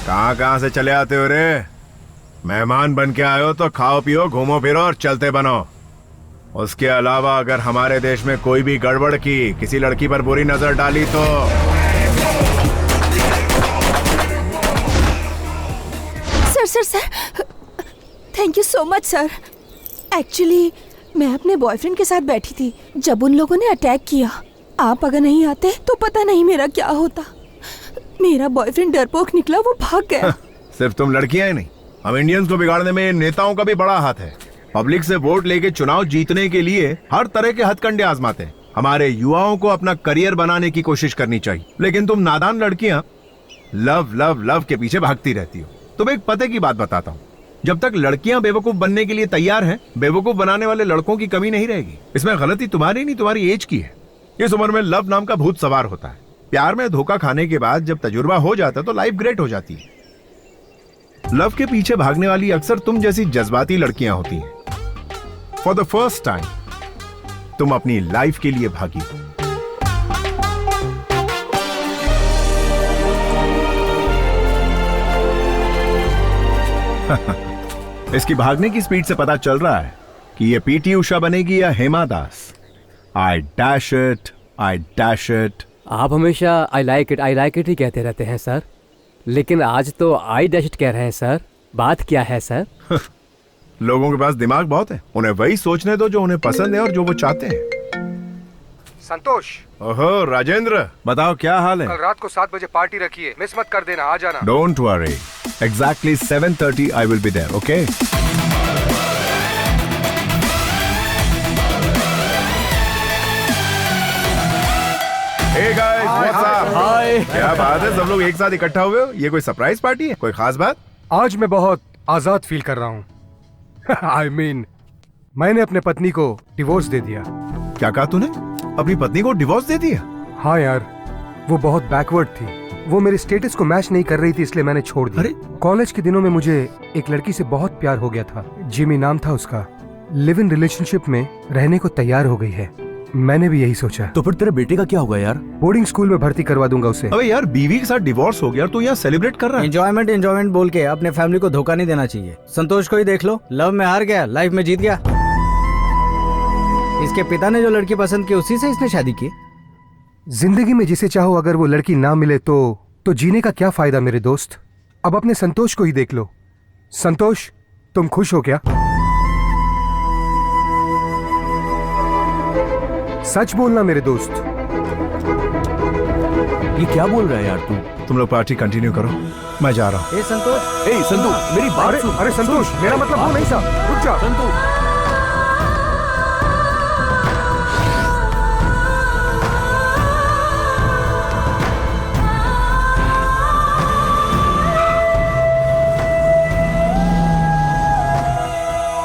कहाँ कहाँ से चले आते हो रे? मेहमान बन के आए हो तो खाओ पियो, घूमो फिरो और चलते बनो। उसके अलावा अगर हमारे देश में कोई भी गड़बड़ की, किसी लड़की पर बुरी नजर डाली तो sir thank you so much sir. Actually मैं अपने बॉयफ्रेंड के साथ बैठी थी जब उन लोगों ने अटैक किया। आप अगर नहीं आते तो पता नहीं मेरा क्या होता। मेरा बॉयफ्रेंड डरपोक निकला, वो भाग गया। सिर्फ तुम लड़कियां ही नहीं, हम इंडियंस को बिगाड़ने में नेताओं का भी बड़ा हाथ है। पब्लिक से वोट लेके चुनाव जीतने के लिए हर तरह के हथकंडे आजमाते हैं। हमारे युवाओं को अपना करियर बनाने की कोशिश करनी चाहिए, लेकिन तुम नादान लड़कियां लव लव लव के पीछे भागती रहती हो। तुम्हें एक पते की बात बताता हूँ, जब तक लड़कियां बेवकूफ बनने के लिए तैयार हैं, बेवकूफ बनाने वाले लड़कों की कमी नहीं रहेगी। इसमें गलती तुम्हारी नहीं, तुम्हारी एज की है। इस उम्र में लव नाम का भूत सवार होता है। प्यार में धोखा खाने के बाद जब तजुर्बा हो जाता है तो लाइफ ग्रेट हो जाती है। लव के पीछे भागने वाली अक्सर तुम जैसी जज्बाती लड़कियां होती हैं। फॉर द फर्स्ट टाइम तुम अपनी लाइफ के लिए भागी हो। इसकी भागने की स्पीड से पता चल रहा है कि ये पीटी उषा बनेगी या Hema Das. I dash it, I dash it. आप हमेशा आई लाइक इट ही कहते रहते हैं सर, लेकिन आज तो आई डैश इट कह रहे हैं सर। बात क्या है सर? लोगों के पास दिमाग बहुत है, उन्हें वही सोचने दो जो उन्हें पसंद है और जो वो चाहते हैं। संतोष। ओहो राजेंद्र, बताओ क्या हाल है? कल रात को 7 बजे पार्टी रखी है, मिस मत कर देना, आ जाना। Don't worry, exactly 7:30 I will be there, okay? Hey guys, what's up? Hi. क्या बात है, सब लोग एक साथ इकट्ठा हुए हो? ये कोई सरप्राइज पार्टी है? कोई खास बात? आज मैं बहुत आजाद फील कर रहा हूँ। I mean, मैंने अपने पत्नी को डिवोर्स दे दिया। क्या कहा तूने? अपनी पत्नी को डिवोर्स दे दिया? हाँ यार, वो बहुत बैकवर्ड थी। वो मेरे स्टेटस को मैच नहीं कर रही थी, इसलिए मैंने छोड़ दिया। अरे? कॉलेज के दिनों में मुझे एक लड़की से बहुत प्यार हो गया था। जिमी नाम था उसका। लिव इन रिलेशनशिप में रहने को तैयार हो गई है। मैंने भी यही सोचा। तो फिर तेरे बेटे का क्या होगा यार? बोर्डिंग स्कूल में भर्ती करवा दूंगा उसे। अबे यार, बीवी के साथ डिवोर्स हो गया, तू यहाँ सेलिब्रेट कर रहा है? एंजॉयमेंट बोल के अपने फैमिली को धोखा नहीं देना चाहिए। संतोष को ही देख लो, लव में हार गया, लाइफ में जीत गया। इसके पिता ने जो लड़की पसंद की, उसी से इसने शादी की। जिंदगी में जिसे चाहो अगर वो लड़की ना मिले तो जीने का क्या फायदा मेरे दोस्त? अब अपने संतोष को ही देख लो। संतोष, तुम खुश हो क्या? सच बोलना मेरे दोस्त। ये क्या बोल रहा है यार तू? तुम लोग पार्टी कंटिन्यू करो, मैं जा रहा हूँ। ए संतोष, ए संतु, मेरी बात सुन। अरे संतोष, मेरा मतलब वो नहीं था। रुक जा संतु।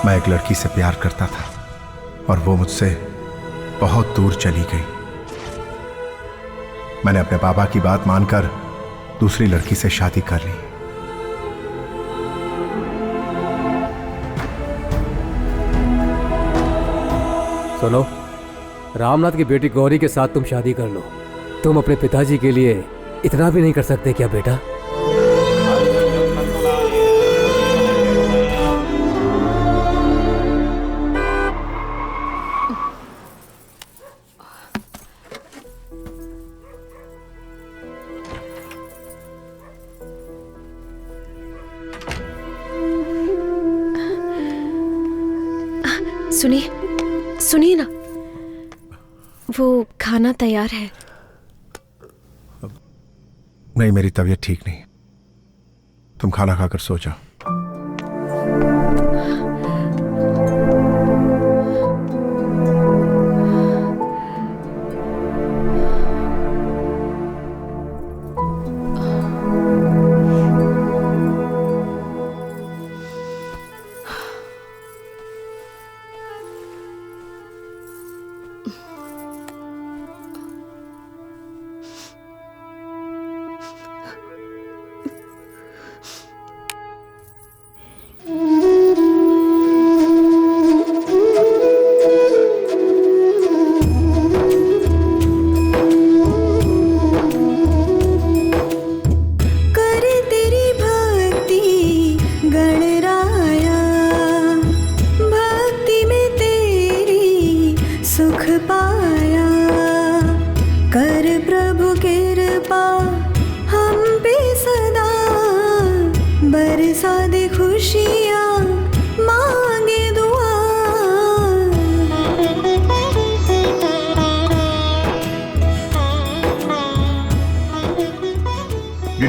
मैं एक लड़की से प्यार करता था और वो मुझसे बहुत दूर चली गई। मैंने अपने पापा की बात मानकर दूसरी लड़की से शादी कर ली। सुनो, रामनाथ की बेटी गौरी के साथ तुम शादी कर लो। तुम अपने पिताजी के लिए इतना भी नहीं कर सकते क्या बेटा? सुनिए ना, वो खाना तैयार है। नहीं, मेरी तबीयत ठीक नहीं। तुम खाना खाकर सो जाओ।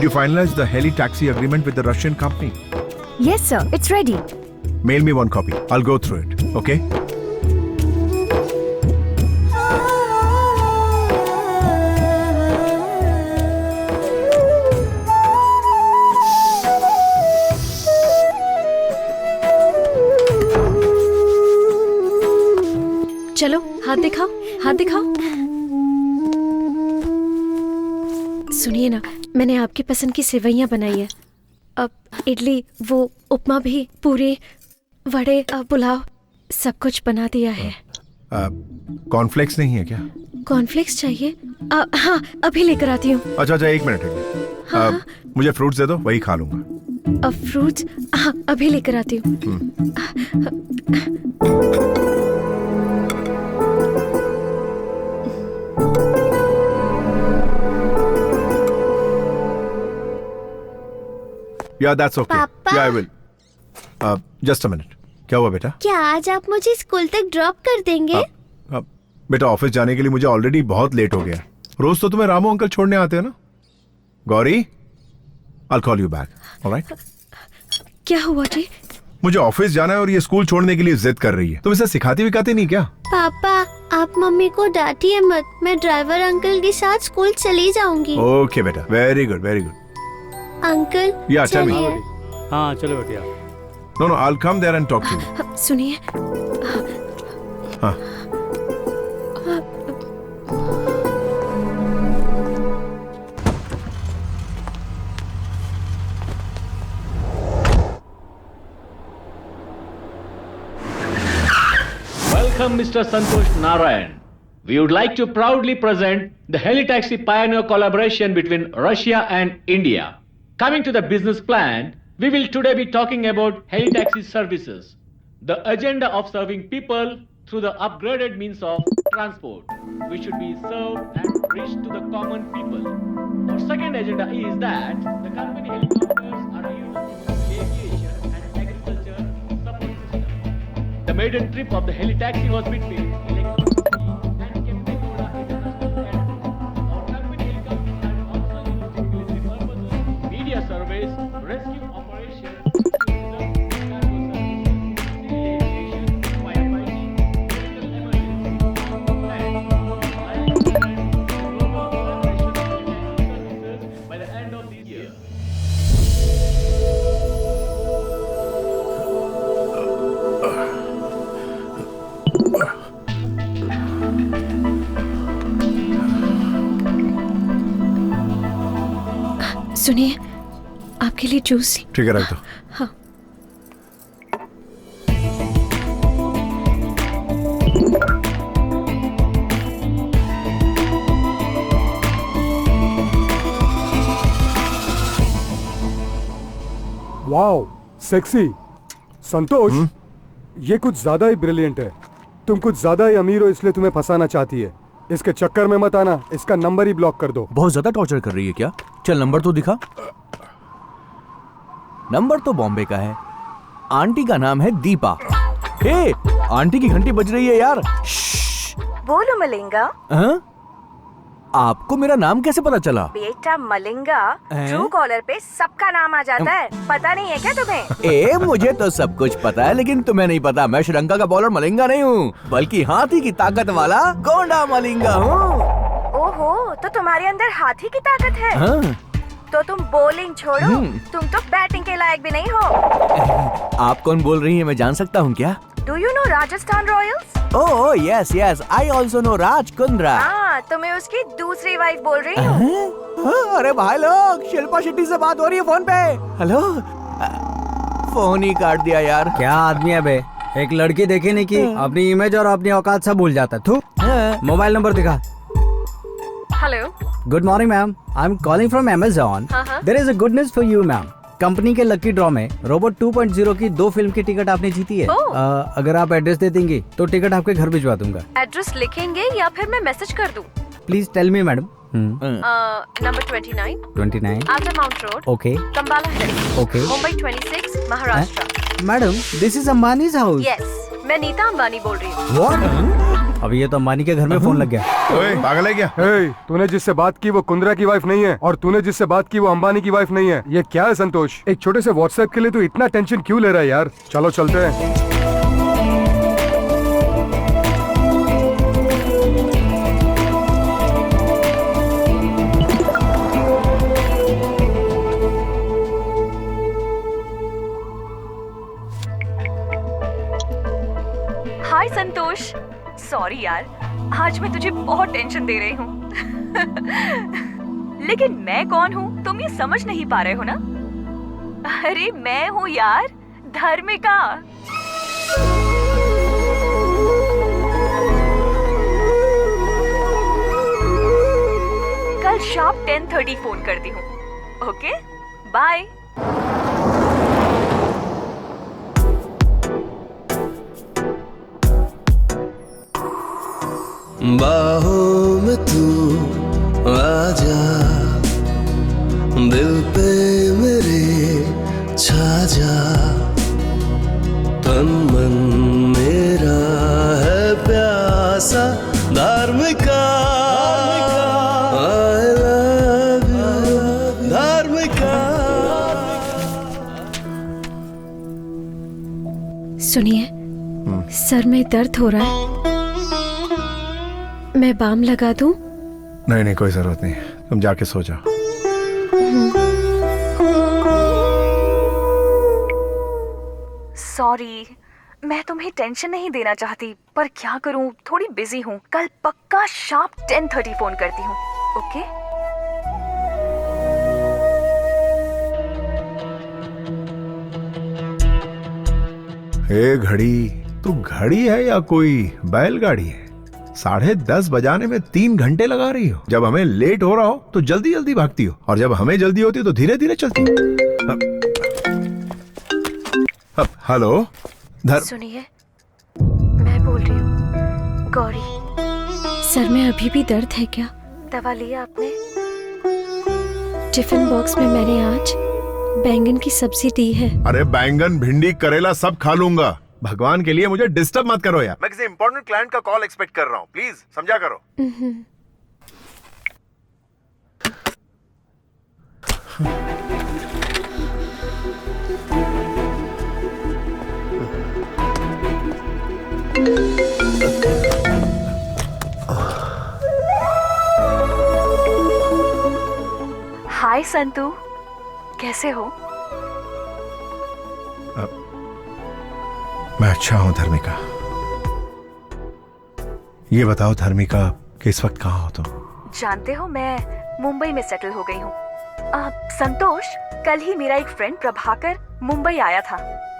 Did you finalize the heli taxi agreement with the Russian company? Yes, sir. It's ready. Mail me one copy. I'll go through it. Okay? चलो हाथ दिखाओ, हाथ दिखाओ। सुनिए ना, मैंने आपकी पसंद की सेवइयां बनाई है। अब इडली, वो उपमा भी, पूरी, वड़े, पुलाव, सब कुछ बना दिया है। कॉर्नफ्लेक्स नहीं है क्या? कॉर्नफ्लेक्स चाहिए? हाँ, अभी लेकर आती हूँ। अच्छा, एक मिनट है। हाँ। मुझे फ्रूट्स दे दो, वही खा लूंगा। अब फ्रूट्स? हाँ, अभी लेकर आती हूँ। Yeah, that's okay. पापा? Yeah, I will. Just a minute. क्या हुआ बेटा? क्या आज आप मुझे स्कूल तक ड्रॉप कर देंगे? बेटा, ऑफिस जाने के लिए मुझे ऑलरेडी बहुत लेट हो गया। रोज तो तुम्हें रामू अंकल छोड़ने आते हैं ना? Gauri, I'll call you back. All right? क्या हुआ जी? मुझे ऑफिस जाना है और ये स्कूल छोड़ने के लिए जिद कर रही है। तुम इसे सिखाती विखाती नहीं क्या? पापा, आप मम्मी को डांटिए मत। मैं ड्राइवर अंकल के साथ स्कूल चली जाऊंगी। ओके बेटा, very good, very good. Uncle, Yeah, tell me. चलिए। हाँ चलो बेटिया। No, I'll come there and talk to you. सुनिए, हाँ। Welcome, Mr. Santosh Narayan. We would like to proudly present the Helitaxi Pioneer collaboration between Russia and India. Coming to the business plan, we will today be talking about Helitaxi services, the agenda of serving people through the upgraded means of transport, which should be served and reached to the common people. Our second agenda is that the company helicopters are used in aviation and agriculture support system. The maiden trip of the Helitaxi was between Electricity and Kempegowda International Airport. Our company helicopters are also used in military purposes, media surveys, rescue operations, tourism, cargo services, civil aviation, firefighting, medical emergency, and global collaboration of Helitaxi services by the end of this year. सुनिए, आपके लिए juice. ठीक है, रख दो। हाँ। Wow, sexy. संतोष, ये कुछ ज्यादा ही ब्रिलियंट है। तुम कुछ ज्यादा ही अमीर हो, इसलिए तुम्हें फंसाना चाहती है। इसके चक्कर में मत आना, इसका नंबर ही ब्लॉक कर दो। बहुत ज्यादा टॉर्चर कर रही है क्या? चल नंबर तो दिखा। नंबर तो बॉम्बे का है। आंटी का नाम है दीपा। हे, आंटी की घंटी बज रही है यार। बोलो मलिंगा। हाँ? आपको मेरा नाम कैसे पता चला? बेटा मलिंगा, ट्रू कॉलर पे सबका नाम आ जाता है। पता नहीं है क्या तुम्हें? ए, मुझे तो सब कुछ पता है, लेकिन तुम्हें नहीं पता। मैं श्रीलंका का बॉलर मलिंगा नहीं हूँ, बल्कि हाथी की ताकत वाला गोंडा मलिंगा हूँ। ओहो, तो तुम्हारे अंदर हाथी की ताकत है। हाँ? तो तुम बॉलिंग छोड़ो, तुम तो बैटिंग के लायक भी नहीं हो। आप कौन बोल रही हैं, मैं जान सकता हूँ क्या? Do you know Rajasthan Royals? Oh yes yes, I also know Raj Kundra. हाँ, तो मैं उसकी दूसरी वाइफ बोल रही हूँ। अरे भाई लोग, शिल्पा शेट्टी से बात हो रही है फोन पे। हेलो, फोन ही काट दिया यार। क्या आदमी है बे, एक लड़की देखी नहीं की अपनी इमेज और अपनी औकात सब भूल जाता है। तू मोबाइल नंबर दिखा। Hello, good morning ma'am, I am calling from Amazon. There is a good news for you ma'am. Company के लकी ड्रॉ में रोबोट 2.0 की 2 फिल्म की टिकट आपने जीती है। अगर आप एड्रेस दे देंगी तो टिकट आपके घर भिजवा दूंगा। एड्रेस लिखेंगे या फिर मैं मैसेज कर दूं? Please tell me madam. Number 29 Altamount road, okay Cumballa hills, okay. Mumbai 26, Maharashtra. Madam, this is Ambani's house. Yes, मैं नीता अंबानी बोल रही हूँ। What? अब ये तो अंबानी के घर में फोन लग गया। ओए पागल है क्या? हे, तूने जिससे बात की वो कुंद्रा की वाइफ नहीं है और तूने जिससे बात की वो अंबानी की वाइफ नहीं है। ये क्या है संतोष? एक छोटे से व्हाट्सएप के लिए तू इतना टेंशन क्यों ले रहा है यार? चलो चलते हैं। हाय संतोष, सॉरी यार, आज मैं तुझे बहुत टेंशन दे रही हूँ। लेकिन मैं कौन हूँ तुम ये समझ नहीं पा रहे हो ना? अरे मैं हूँ यार, धर्मिका। कल शाम 10:30 फोन करती हूँ। Okay, bye. बाहों में तू आजा, दिल पे मेरे छा जा, तन मन मेरा है प्यासा धार्मिका। I love you, धार्मिका। सुनिए, सर में दर्द हो रहा है, मैं बाम लगा दूं? नहीं नहीं, कोई जरूरत नहीं, तुम जाके सो जाओ। सॉरी, मैं तुम्हें टेंशन नहीं देना चाहती, पर क्या करूं, थोड़ी बिजी हूं। कल पक्का शार्प 10:30 फोन करती हूं। ओके? हे घड़ी, तू घड़ी है या कोई बैलगाड़ी है? 10:30 बजाने में 3 घंटे लगा रही हो। जब हमें लेट हो रहा हो तो जल्दी जल्दी भागती हो, और जब हमें जल्दी होती हो तो धीरे धीरे चलती हो। हेलो सुनिए, मैं बोल रही हूँ, गौरी। सर में अभी भी दर्द है क्या? दवा लिया आपने? टिफिन बॉक्स में मैंने आज बैंगन की सब्जी दी है। अरे बैंगन, भिंडी, करेला सब खा लूंगा। भगवान के लिए मुझे डिस्टर्ब मत करो यार। मैं किसी इंपॉर्टेंट क्लाइंट का कॉल एक्सपेक्ट कर रहा हूँ, प्लीज समझा करो। हाय संतू, कैसे हो? मैं अच्छा हूं धर्मिका। ये बताओ धर्मिका कि इस वक्त कहाँ हो तुम? जानते हो, मैं मुंबई में सेटल हो गई हूँ। संतोष, कल ही मेरा एक फ्रेंड प्रभाकर मुंबई आया था।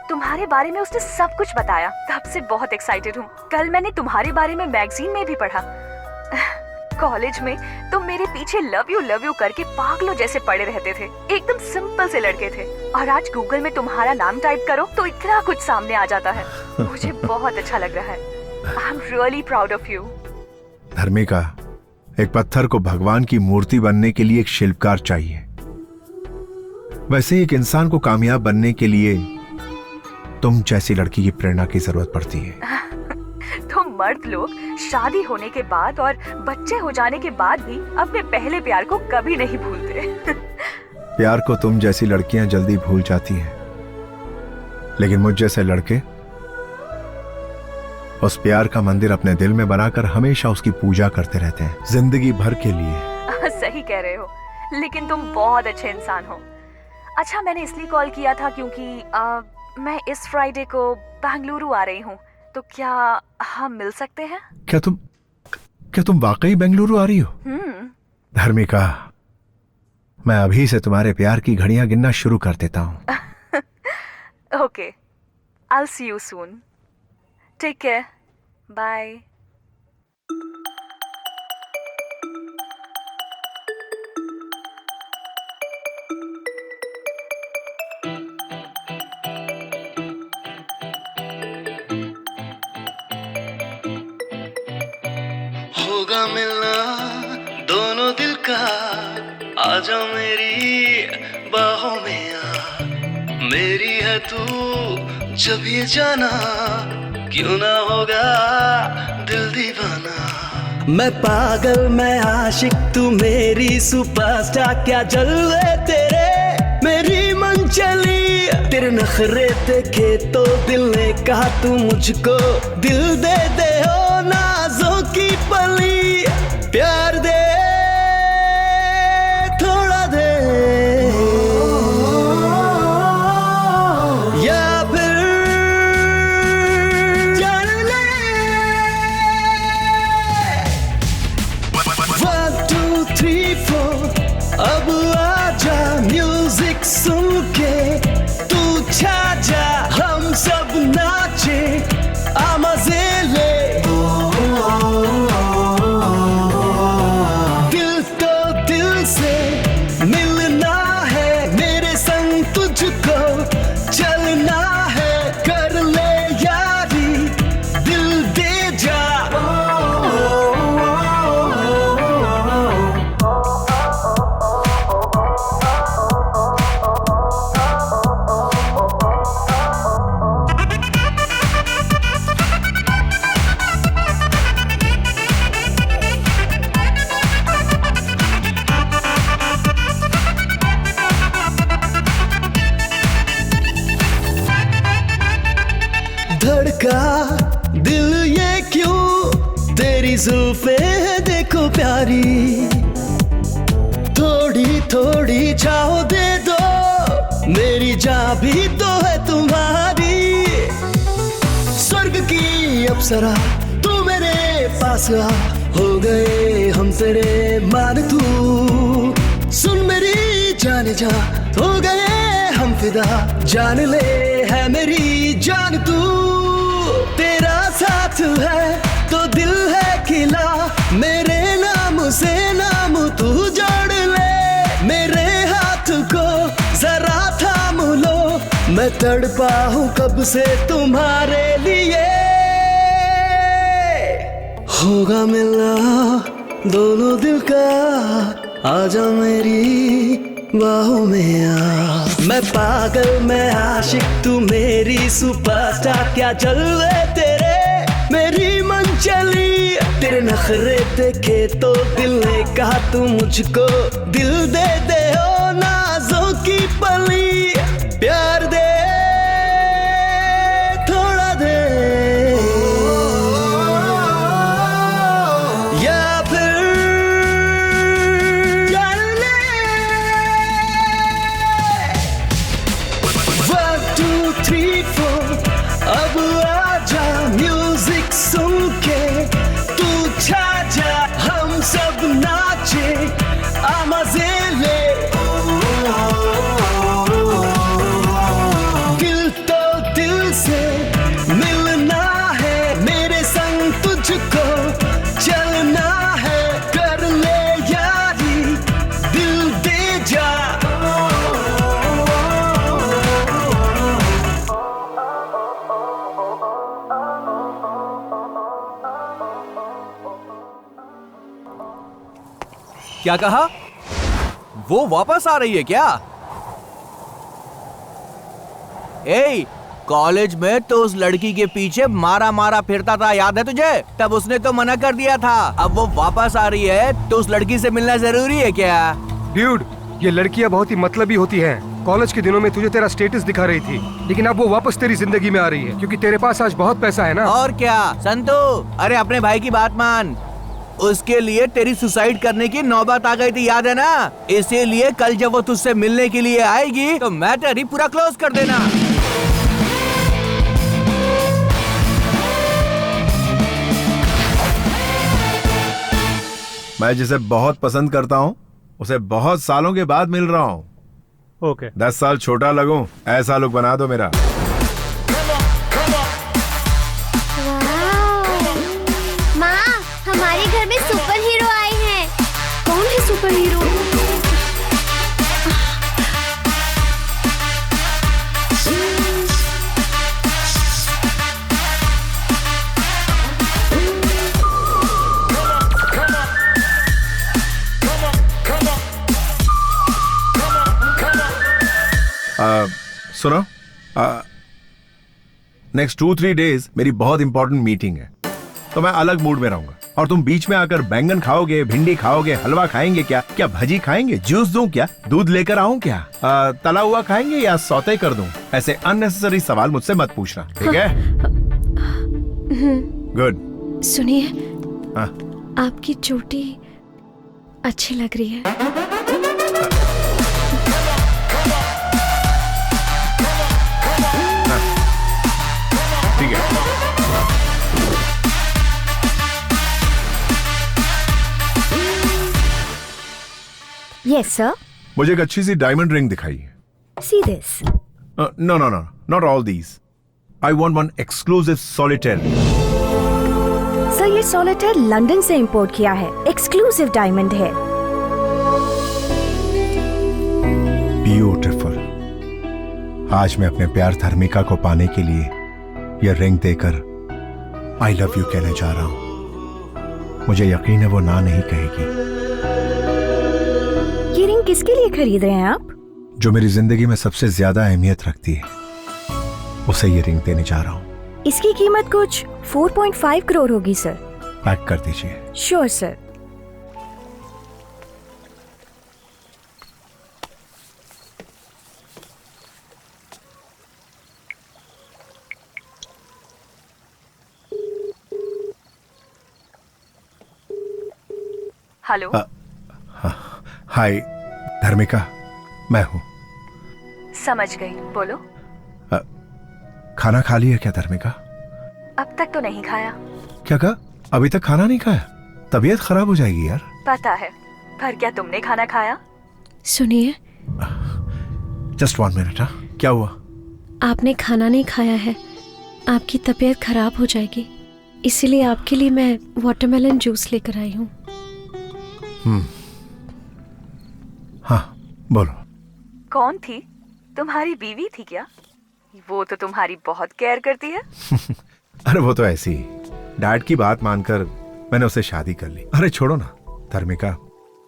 तुम्हारे बारे में उसने सब कुछ बताया, तब से बहुत एक्साइटेड हूँ। कल मैंने तुम्हारे बारे में मैगजीन में भी पढ़ा। कॉलेज में तुम मेरे पीछे लव यू करके पागलों जैसे पड़े रहते थे। एकदम सिंपल से लड़के थे, और आज गूगल में तुम्हारा नाम टाइप करो तो इतना कुछ सामने आ जाता है। मुझे बहुत अच्छा लग रहा है। I am really proud of you. Dharmika, एक पत्थर को भगवान की मूर्ति बनने के लिए एक शिल्पकार चाहिए, वैसे ही एक इंसान को कामयाब बनने के लिए तुम जैसी लड़की की प्रेरणा की जरूरत पड़ती है। तो मर्द लोग शादी होने के बाद और बच्चे हो जाने के बाद भी अपने पहले प्यार को कभी नहीं भूलते। प्यार को तुम जैसी लड़कियां जल्दी भूल जाती हैं, लेकिन मुझ जैसे लड़के उस प्यार का मंदिर अपने दिल में बनाकर हमेशा उसकी पूजा करते रहते हैं, जिंदगी भर के लिए। सही कह रहे हो, लेकिन तुम बहुत अच्छे इंसान हो। अच्छा, मैंने इसलिए कॉल किया था क्योंकि मैं इस फ्राइडे को बेंगलुरु आ रही हूँ, तो क्या हम मिल सकते हैं? क्या तुम वाकई बेंगलुरु आ रही हो? धर्मिका, मैं अभी से तुम्हारे प्यार की घड़ियां गिनना शुरू कर देता हूँ। Okay, I will see you soon. Take care, bye. होगा मिलना दोनों दिल का, आजा मेरी बाहों में आ, मेरी है तू जब ये जाना, क्यों ना होगा दिल दीवाना। मैं पागल मैं आशिक तू मेरी सुपरस्टार, क्या जलवे तेरे मेरी मन चली। तेरे नखरे देखे तो दिल ने कहा तू मुझको दिल दे दे हो नाजों की पली। प्यार दे थोड़ा दे या फिर जान ले। 1 2 3 4 अब आजा म्यूजिक सुन के तू छा जा, हम सब नाचे आ मजे ले। दिल तो दिल से मिलना है, मेरे संग तुझको चलना है। कर ले यारी दिल दे जा। धड़का दिल ये क्यों, तेरी जुल्फे देखो प्यारी। थोड़ी थोड़ी चाहो दे दो, मेरी जान भी तो है तुम्हारी। स्वर्ग की अप्सरा तू मेरे पास आ, हो गए हम तेरे मान तू। सुन मेरी जान जा, हो गए हम फिदा, जान ले है मेरी जान तू। तेरा साथ है तो दिल है खिला, मेरे नाम से नाम तू जोड़ ले। मेरे हाथ को जरा थाम लो, मैं तड़पा हूँ कब से तुम्हारे लिए। होगा मिलना दोनों दिल का, आजा मेरी बाहों में आ। मैं पागल मैं आशिक तू मेरी सुपरस्टार, क्या जलवे तेरे मेरी मन चली। तेरे नखरे देखे तो दिल ने कहा तू मुझको दिल दे दे हो नाजों की पली। प्यार दे थोड़ा दे या फिर जान ले। 1 2 3 4 अब आजा म्यूजिक सुन के तू छा जा, हम सब नाचे आ मजे ले। दिल तो दिल से मिलना है, मेरे संग तुझको चलना है। कर ले यारी दिल दे जा। क्या कहा? वो वापस आ रही है क्या? ए, कॉलेज में तो उस लड़की के पीछे मारा मारा फिरता था, याद है तुझे? तब उसने तो मना कर दिया था। अब वो वापस आ रही है तो उस लड़की से मिलना जरूरी है क्या? ड्यूड, ये लड़कियां बहुत ही मतलबी होती हैं। कॉलेज के दिनों में तुझे तेरा स्टेटस दिखा रही थी, लेकिन अब वो वापस तेरी जिंदगी में आ रही है क्योंकि तेरे पास आज बहुत पैसा है ना। और क्या संतू, अरे अपने भाई की बात मान। उसके लिए तेरी सुसाइड करने की नौबत आ गई थी, याद है ना? इसीलिए कल जब वो तुझसे मिलने के लिए आएगी तो मैटर ही पूरा क्लोज कर देना। मैं जिसे बहुत पसंद करता हूँ उसे बहुत सालों के बाद मिल रहा हूँ। ओके 10 साल छोटा लगूं, ऐसा लुक बना दो मेरा। माँ, हमारे घर में सुपर हीरो आए हैं। कौन है सुपर हीरो? सुनो, नेक्स्ट 2-3 डेज मेरी बहुत इंपॉर्टेंट मीटिंग है, तो मैं अलग मूड में रहूंगा। और तुम बीच में आकर बैंगन खाओगे, भिंडी खाओगे, हलवा खाएंगे क्या? क्या भजी खाएंगे? जूस दूं क्या? दूध लेकर आऊं क्या? तला हुआ खाएंगे या सौते कर दूं? ऐसे अननेसेसरी सवाल मुझसे मत पूछना, ठीक है? गुड। सुनिए, आपकी चोटी अच्छी लग रही है। ठीक है। Yes, sir. मुझे एक अच्छी सी डायमंड रिंग दिखाइए। See this. No, not all these. I want one exclusive solitaire. Sir, ये सॉलिटेयर लंदन से इंपोर्ट किया है, एक्सक्लूसिव डायमंड है। ब्यूटीफुल। आज मैं अपने प्यार धर्मिका को पाने के लिए यह रिंग देकर I love you कहने जा रहा हूँ। मुझे यकीन है वो ना नहीं कहेगी। ये रिंग किसके लिए खरीद रहे हैं आप? जो मेरी जिंदगी में सबसे ज्यादा अहमियत रखती है, उसे ये रिंग देने जा रहा हूँ। इसकी कीमत कुछ 4.5 करोड़ होगी सर। पैक कर दीजिए। Sure sir. हेलो। हाय धर्मिका, मैं हूँ। समझ गई, बोलो। खाना खा लिया क्या धर्मिका? अब तक तो नहीं खाया। क्या कहा? अभी तक खाना नहीं खाया? तबीयत खराब हो जाएगी यार। पता है, पर क्या तुमने खाना खाया? सुनिए, जस्ट 1 मिनट। क्या हुआ? आपने खाना नहीं खाया है, आपकी तबीयत खराब हो जाएगी, इसीलिए आपके लिए मैं वाटरमेलन जूस लेकर आई हूँ। हाँ बोलो। कौन थी? तुम्हारी बीवी थी क्या? वो तो तुम्हारी बहुत केयर करती है। अरे वो तो ऐसी ही, डैड की बात मानकर मैंने उससे शादी कर ली। अरे छोड़ो ना धर्मिका,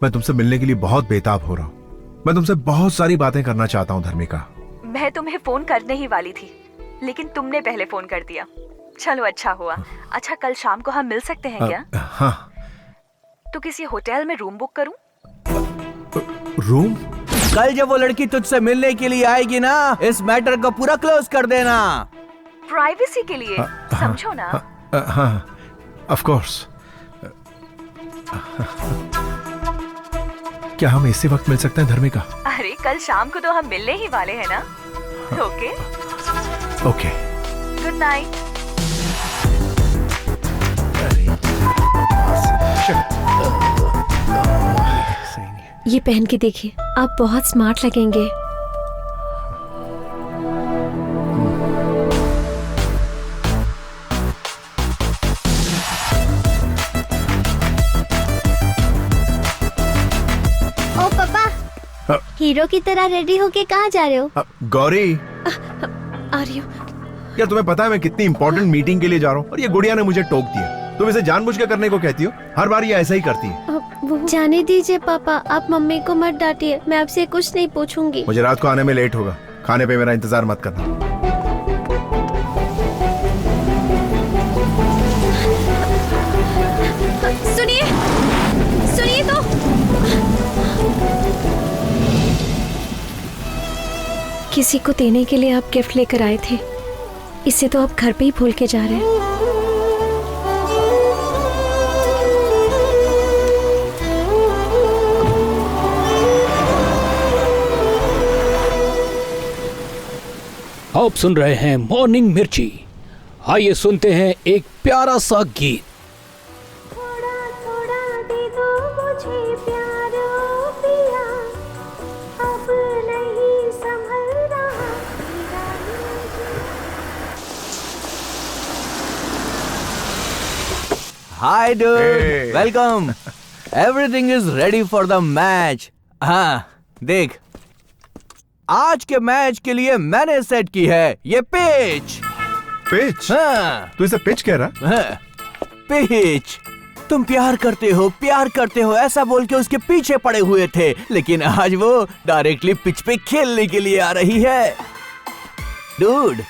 मैं तुमसे मिलने के लिए बहुत बेताब हो रहा हूँ। मैं तुमसे बहुत सारी बातें करना चाहता हूँ धर्मिका। मैं तुम्हें फोन करने ही वाली थी, लेकिन तुमने पहले फोन कर दिया। चलो अच्छा हुआ। अच्छा, कल शाम को हम मिल सकते हैं क्या? हाँ। तो किसी होटल में रूम बुक करूं? रूम? कल जब वो लड़की तुझसे मिलने के लिए आएगी ना, इस मैटर को पूरा क्लोज कर देना। प्राइवेसी के लिए, समझो ना। हाँ, ऑफ कोर्स। क्या हम इसी वक्त मिल सकते हैं धर्मिका? अरे कल शाम को तो हम मिलने ही वाले हैं ना। Okay okay, good night. ये पहन के देखिए, आप बहुत स्मार्ट लगेंगे। ओ पापा, हीरो की तरह रेडी होके कहाँ जा रहे हो? गौरी, आ रही हूँ। यार तुम्हें पता है मैं कितनी इंपॉर्टेंट मीटिंग के लिए जा रहा हूँ और ये गुड़िया ने मुझे टोक दिया। तुम इसे जानबूझ के करने को कहती हो, हर बार ये ऐसा ही करती है। जाने दीजिए पापा, आप मम्मी को मत डांटिए, मैं आपसे कुछ नहीं पूछूंगी। मुझे रात को आने में लेट होगा, खाने पे मेरा इंतजार मत करना। सुनिए, सुनिए तो। किसी को देने के लिए आप गिफ्ट लेकर आए थे, इसे तो आप घर पे ही भूल के जा रहे हैं। आप सुन रहे हैं मॉर्निंग मिर्ची। आइए सुनते हैं एक प्यारा सा गीत। थोड़ा थोड़ा दे दो मुझे प्यार ओ पिया, अब नहीं संभल रहा hi dude, Hey. Welcome. Everything is ready for the match. हाँ देख, आज के मैच के लिए मैंने सेट की है ये पिच। पिच? हाँ। तू इसे पिच कह रहा? हाँ, पिच। तुम प्यार करते हो ऐसा बोल के उसके पीछे पड़े हुए थे, लेकिन आज वो डायरेक्टली पिच पे खेलने के लिए आ रही है। डूड,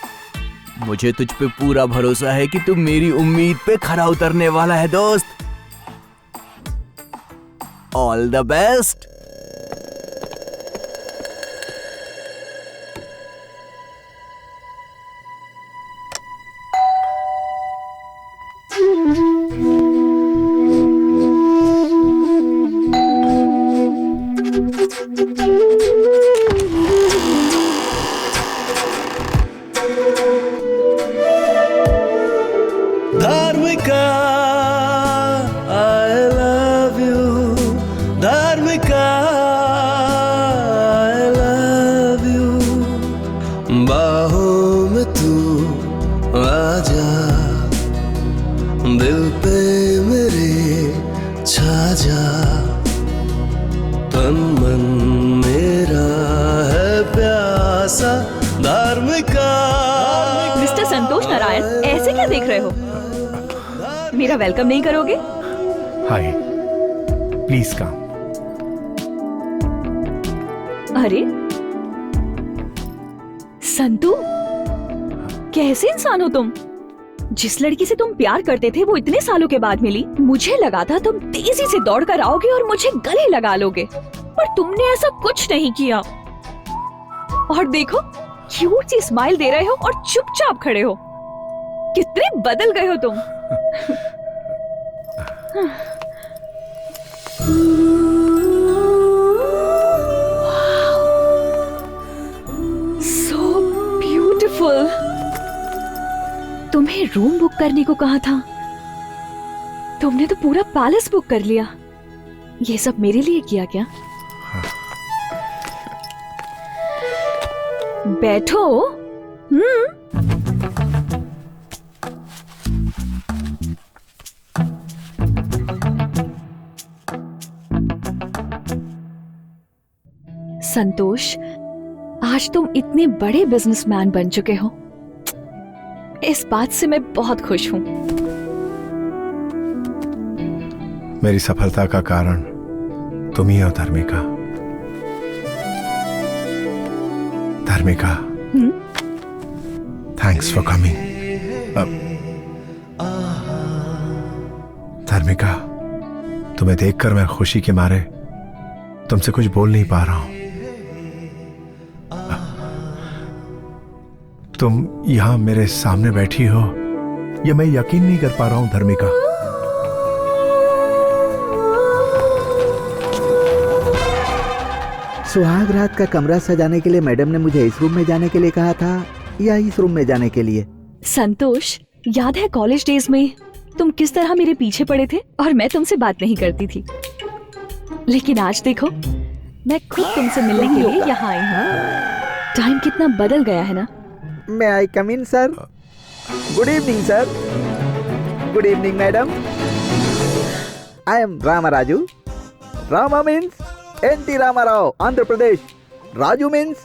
मुझे तुझ पे पूरा भरोसा है कि तू मेरी उम्मीद पे खरा उतरने वाला है दोस्त। All the best. Dharmika I love you, Dharmika I love you, बाहों में तू आजा, दिल पे मेरे छा जा, तन मन मेरा है प्यासा, धार्मिका। मिस्टर संतोष नारायण, ऐसे क्या देख रहे हो? मेरा वेलकम नहीं करोगे? हाय, प्लीज कम। अरे संतू, कैसे इंसान हो तुम? जिस लड़की से तुम प्यार करते थे वो इतने सालों के बाद मिली। मुझे लगा था तुम तेजी से दौड़ कर आओगे और मुझे गले लगा लोगे, पर तुमने ऐसा कुछ नहीं किया। और देखो, क्यूट सी स्माइल दे रहे हो और चुपचाप खड़े हो। कितने बदल गए हो तुम। So beautiful। तुम्हें रूम बुक करने को कहा था, तुमने तो पूरा पैलेस बुक कर लिया। ये सब मेरे लिए किया क्या? बैठो। संतोष, आज तुम इतने बड़े बिजनेसमैन बन चुके हो, इस बात से मैं बहुत खुश हूँ। मेरी सफलता का कारण तुम ही हो धर्मिका। धर्मिका, थैंक्स फॉर कमिंग। धर्मिका, तुम्हें देखकर मैं खुशी के मारे तुमसे कुछ बोल नहीं पा रहा हूं। तुम यहां मेरे सामने बैठी हो, यह मैं यकीन नहीं कर पा रहा हूं धर्मिका। सुहाग रात का कमरा सजाने के लिए मैडम ने मुझे इस रूम में जाने के लिए कहा था या इस रूम में जाने के लिए? संतोष, याद है कॉलेज डेज में तुम किस तरह मेरे पीछे पड़े थे और मैं तुमसे बात नहीं करती थी। लेकिन आज देखो, मैं खुद तुमसे मिलने के लिए यहाँ आई हूँ। टाइम कितना बदल गया है ना। May I come in, sir? Good evening, sir. Good evening, madam. I am Rama Raju. Rama means N.T. Rama Rao, Andhra Pradesh. Raju means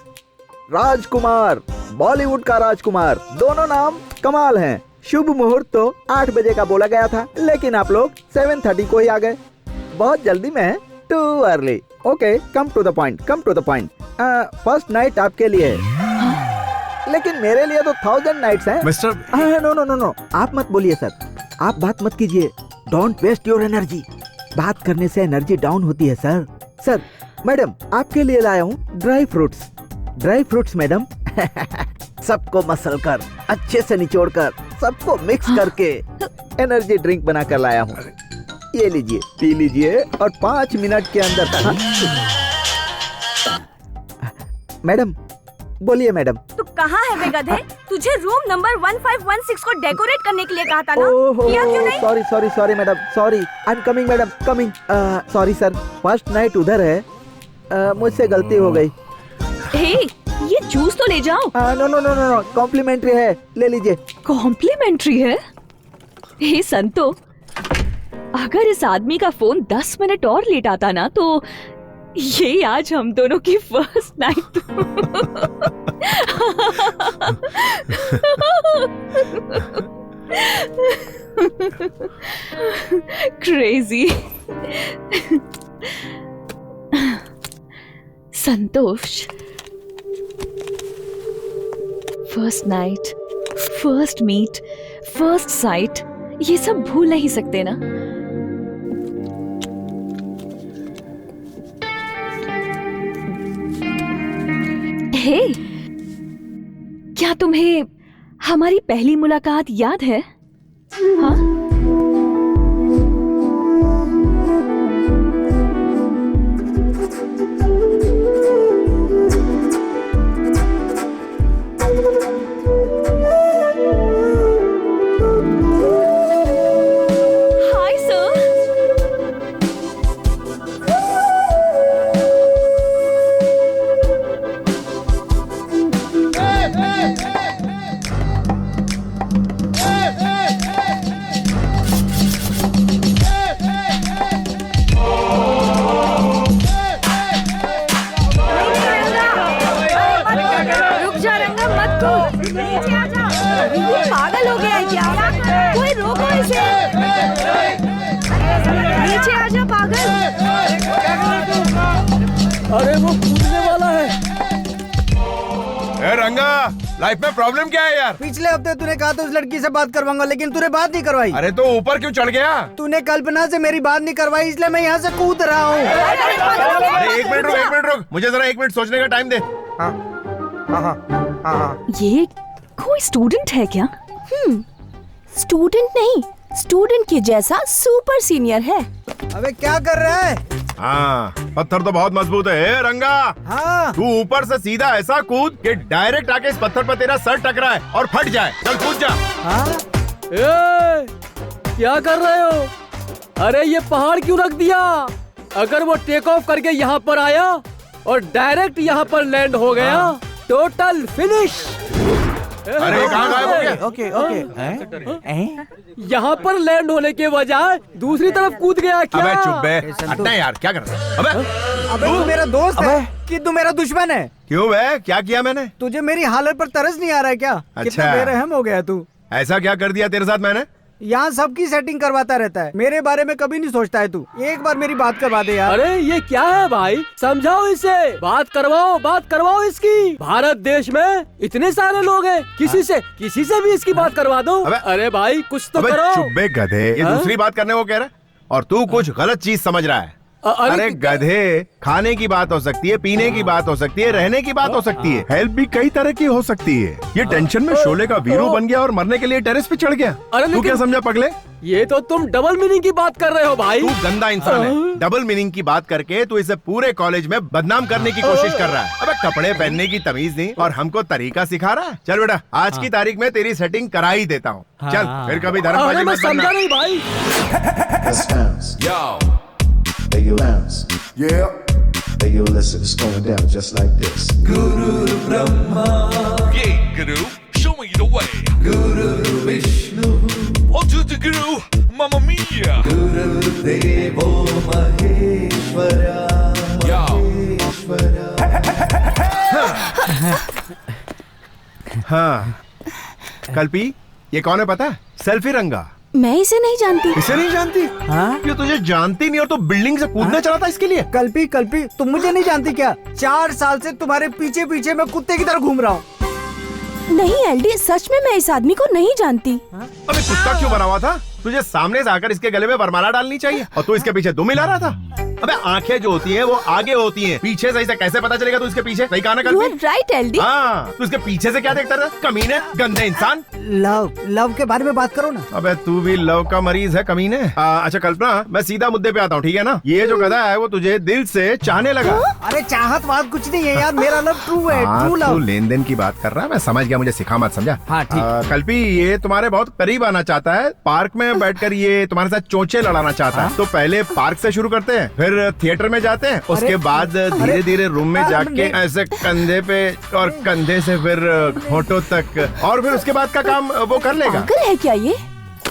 राजकुमार, बॉलीवुड का राजकुमार। दोनों नाम कमाल हैं। शुभ मुहूर्त तो 8 बजे का बोला गया था, लेकिन आप लोग 7:30 को ही आ गए। बहुत जल्दी में, too early. Okay, come to the point, come to the point. First night आपके लिए, लेकिन मेरे लिए तो 1000 नाइट्स हैं। Mister no no no no, आप मत बोलिए सर, आप बात मत कीजिए। Don't waste your energy. बात करने से एनर्जी डाउन होती है सर। सर, मैडम आपके लिए लाया हूँ dry fruits. Dry fruits madam. सबको मसल कर, अच्छे से निचोड़ कर, सबको मिक्स करके एनर्जी ड्रिंक बना कर लाया हूँ। ये लीजिए, पी लीजिए और 5 मिनट के अंदर। मैडम बोलिए मैडम। तू कहाँ है बे गधे? तुझे रूम नंबर 1516 को डेकोरेट करने के लिए कहा था ना? किया क्यों नहीं? Sorry sorry sorry madam, sorry. I am coming madam, coming. Sorry sir, first night उधर है, मुझसे गलती हो गई। हे, ये जूस तो ले जाओ। No no no no, complimentary है, ले लीजिए। कॉम्प्लीमेंट्री है? हे संतो, अगर इस आदमी का फोन 10 मिनट और लेट आता ना तो ये आज हम दोनों की first night. Crazy. Santosh, first night, first meet, first sight, ये सब भूल नहीं सकते ना। हे, क्या तुम्हें हमारी पहली मुलाकात याद है? हाँ? Hi sir. रुक जा रंगा, मत कूद। नीचे आ जा। ये पागल हो गया है क्या? कोई रोको इसे। नीचे आ जा पागल। अरे वो कूदने वाला है। ए रंगा, लाइफ में प्रॉब्लम क्या है यार? पिछले हफ्ते तूने कहा था उस लड़की से बात करवाऊंगा, लेकिन तूने बात नहीं करवाई। अरे तो ऊपर क्यों चढ़ गया? तूने कल्पना से मेरी बात नहीं करवाई, इसलिए मैं यहाँ से कूद रहा हूँ। अरे एक मिनट रुक, मुझे जरा 1 मिनट सोचने का टाइम दे। ये कोई स्टूडेंट है क्या? स्टूडेंट नहीं, स्टूडेंट के जैसा सुपर सीनियर है। अबे क्या कर रहा है? हाँ, पत्थर तो बहुत मजबूत है। ए, रंगा, हाँ। तू ऊपर से सीधा ऐसा कूद कि डायरेक्ट आके इस पत्थर पर तेरा सर टकराए और फट जाए। चल कूद जा। हाँ? क्या कर रहे हो? अरे ये पहाड़ क्यों रख दिया? अगर वो टेक ऑफ करके यहाँ पर आया और डायरेक्ट यहाँ पर लैंड हो गया, टोटल फिनिश। अरे कहाँ गायब हो गया? Okay okay. यहाँ पर लैंड होने के बजाय दूसरी तरफ कूद गया क्या? अबे चुप बे, हटना यार, क्या कर रहा है? अबे तू मेरा दोस्त है कि तू मेरा दुश्मन है? क्यों बे, क्या किया मैंने? तुझे मेरी हालत पर तरस नहीं आ रहा है क्या? कितना बेरहम हो गया तू। ऐसा क्या कर दिया तेरे साथ मैंने? यहाँ सबकी सेटिंग करवाता रहता है, मेरे बारे में कभी नहीं सोचता है तू। एक बार मेरी बात करवा दे यार। अरे ये क्या है भाई, समझाओ इसे। बात करवाओ इसकी। भारत देश में इतने सारे लोग हैं, किसी से भी इसकी बात करवा दो। अरे भाई कुछ तो करो। चुप बे गधे, ये दूसरी बात करने को कह रहा है और तू कुछ गलत चीज समझ रहा है। अरे गधे, खाने की बात हो सकती है, पीने की बात हो सकती है, रहने की बात हो सकती है, हेल्प भी कई तरह की हो सकती है। ये टेंशन में शोले का वीरू बन गया और मरने के लिए टेरेस पे चढ़ गया। तू क्या समझा पगले? ये तो तुम डबल मीनिंग की बात कर रहे हो भाई। तू गंदा इंसान है। डबल मीनिंग की बात करके तू इसे पूरे कॉलेज में बदनाम करने की कोशिश कर रहा है। अबे कपड़े पहनने की तमीज नहीं और हमको तरीका सिखा रहा है। चल बेटा, आज की तारीख में तेरी सेटिंग करा ही देता हूँ। चल फिर कभी धर्मबाजी मत करना। समझा नहीं भाई। Hey, you bounce. Yeah. Hey, you listen, it's going down just like this. Guru Brahma. Yeah, Guru, show me the way. Guru Vishnu. On to the Guru, Mamma Mia. Guru Devo Maheshwara. Maheshwara. हाँ, कल्पी, ये कौन है पता है? Selfie रंगा। मैं इसे नहीं जानती। इसे नहीं जानती? हाँ? ये तुझे जानती नहीं और तो बिल्डिंग से कूदना चला था इसके लिए। कल्पी तुम मुझे नहीं जानती क्या? 4 साल से तुम्हारे पीछे पीछे मैं कुत्ते की तरह घूम रहा हूँ। नहीं एलडी, सच में मैं इस आदमी को नहीं जानती। अबे कुत्ता क्यों बना हुआ था? तुझे सामने से आकर इसके गले में वरमाला डालनी चाहिए और तू इसके पीछे दुम मिला रहा था। अबे आंखें जो होती हैं वो आगे होती हैं, पीछे से इसे कैसे पता चलेगा? तू इसके पीछे सही कहा ना Kalpi? You are right, LD। हाँ, तू इसके पीछे से क्या देखता रहा? कमीने, गंदे इंसान। लव के बारे में बात करो ना। अबे तू भी लव का मरीज है कमीने। अच्छा कल्पना, मैं सीधा मुद्दे पे आता हूँ, ठीक है ना? ये जो गधा है वो तुझे दिल से चाहने लगा। अरे चाहत बात कुछ नहीं है यार, मेरा लव ट्रू है, ट्रू लव। तू लेन देन की बात कर रहा है, मैं समझ गया, मुझे सिखा मत, समझा? हाँ ठीक। कल्पी, ये तुम्हारे बहुत करीब आना चाहता है। पार्क में बैठकर ये तुम्हारे साथ चोंचे लड़ाना चाहता है। तो पहले पार्क से शुरू करते हैं, फिर थिएटर में जाते हैं, उसके बाद धीरे धीरे रूम में जाके ऐसे कंधे पे और कंधे से फिर होठों तक, और फिर उसके बाद का काम वो कर लेगा। पागल है क्या ये?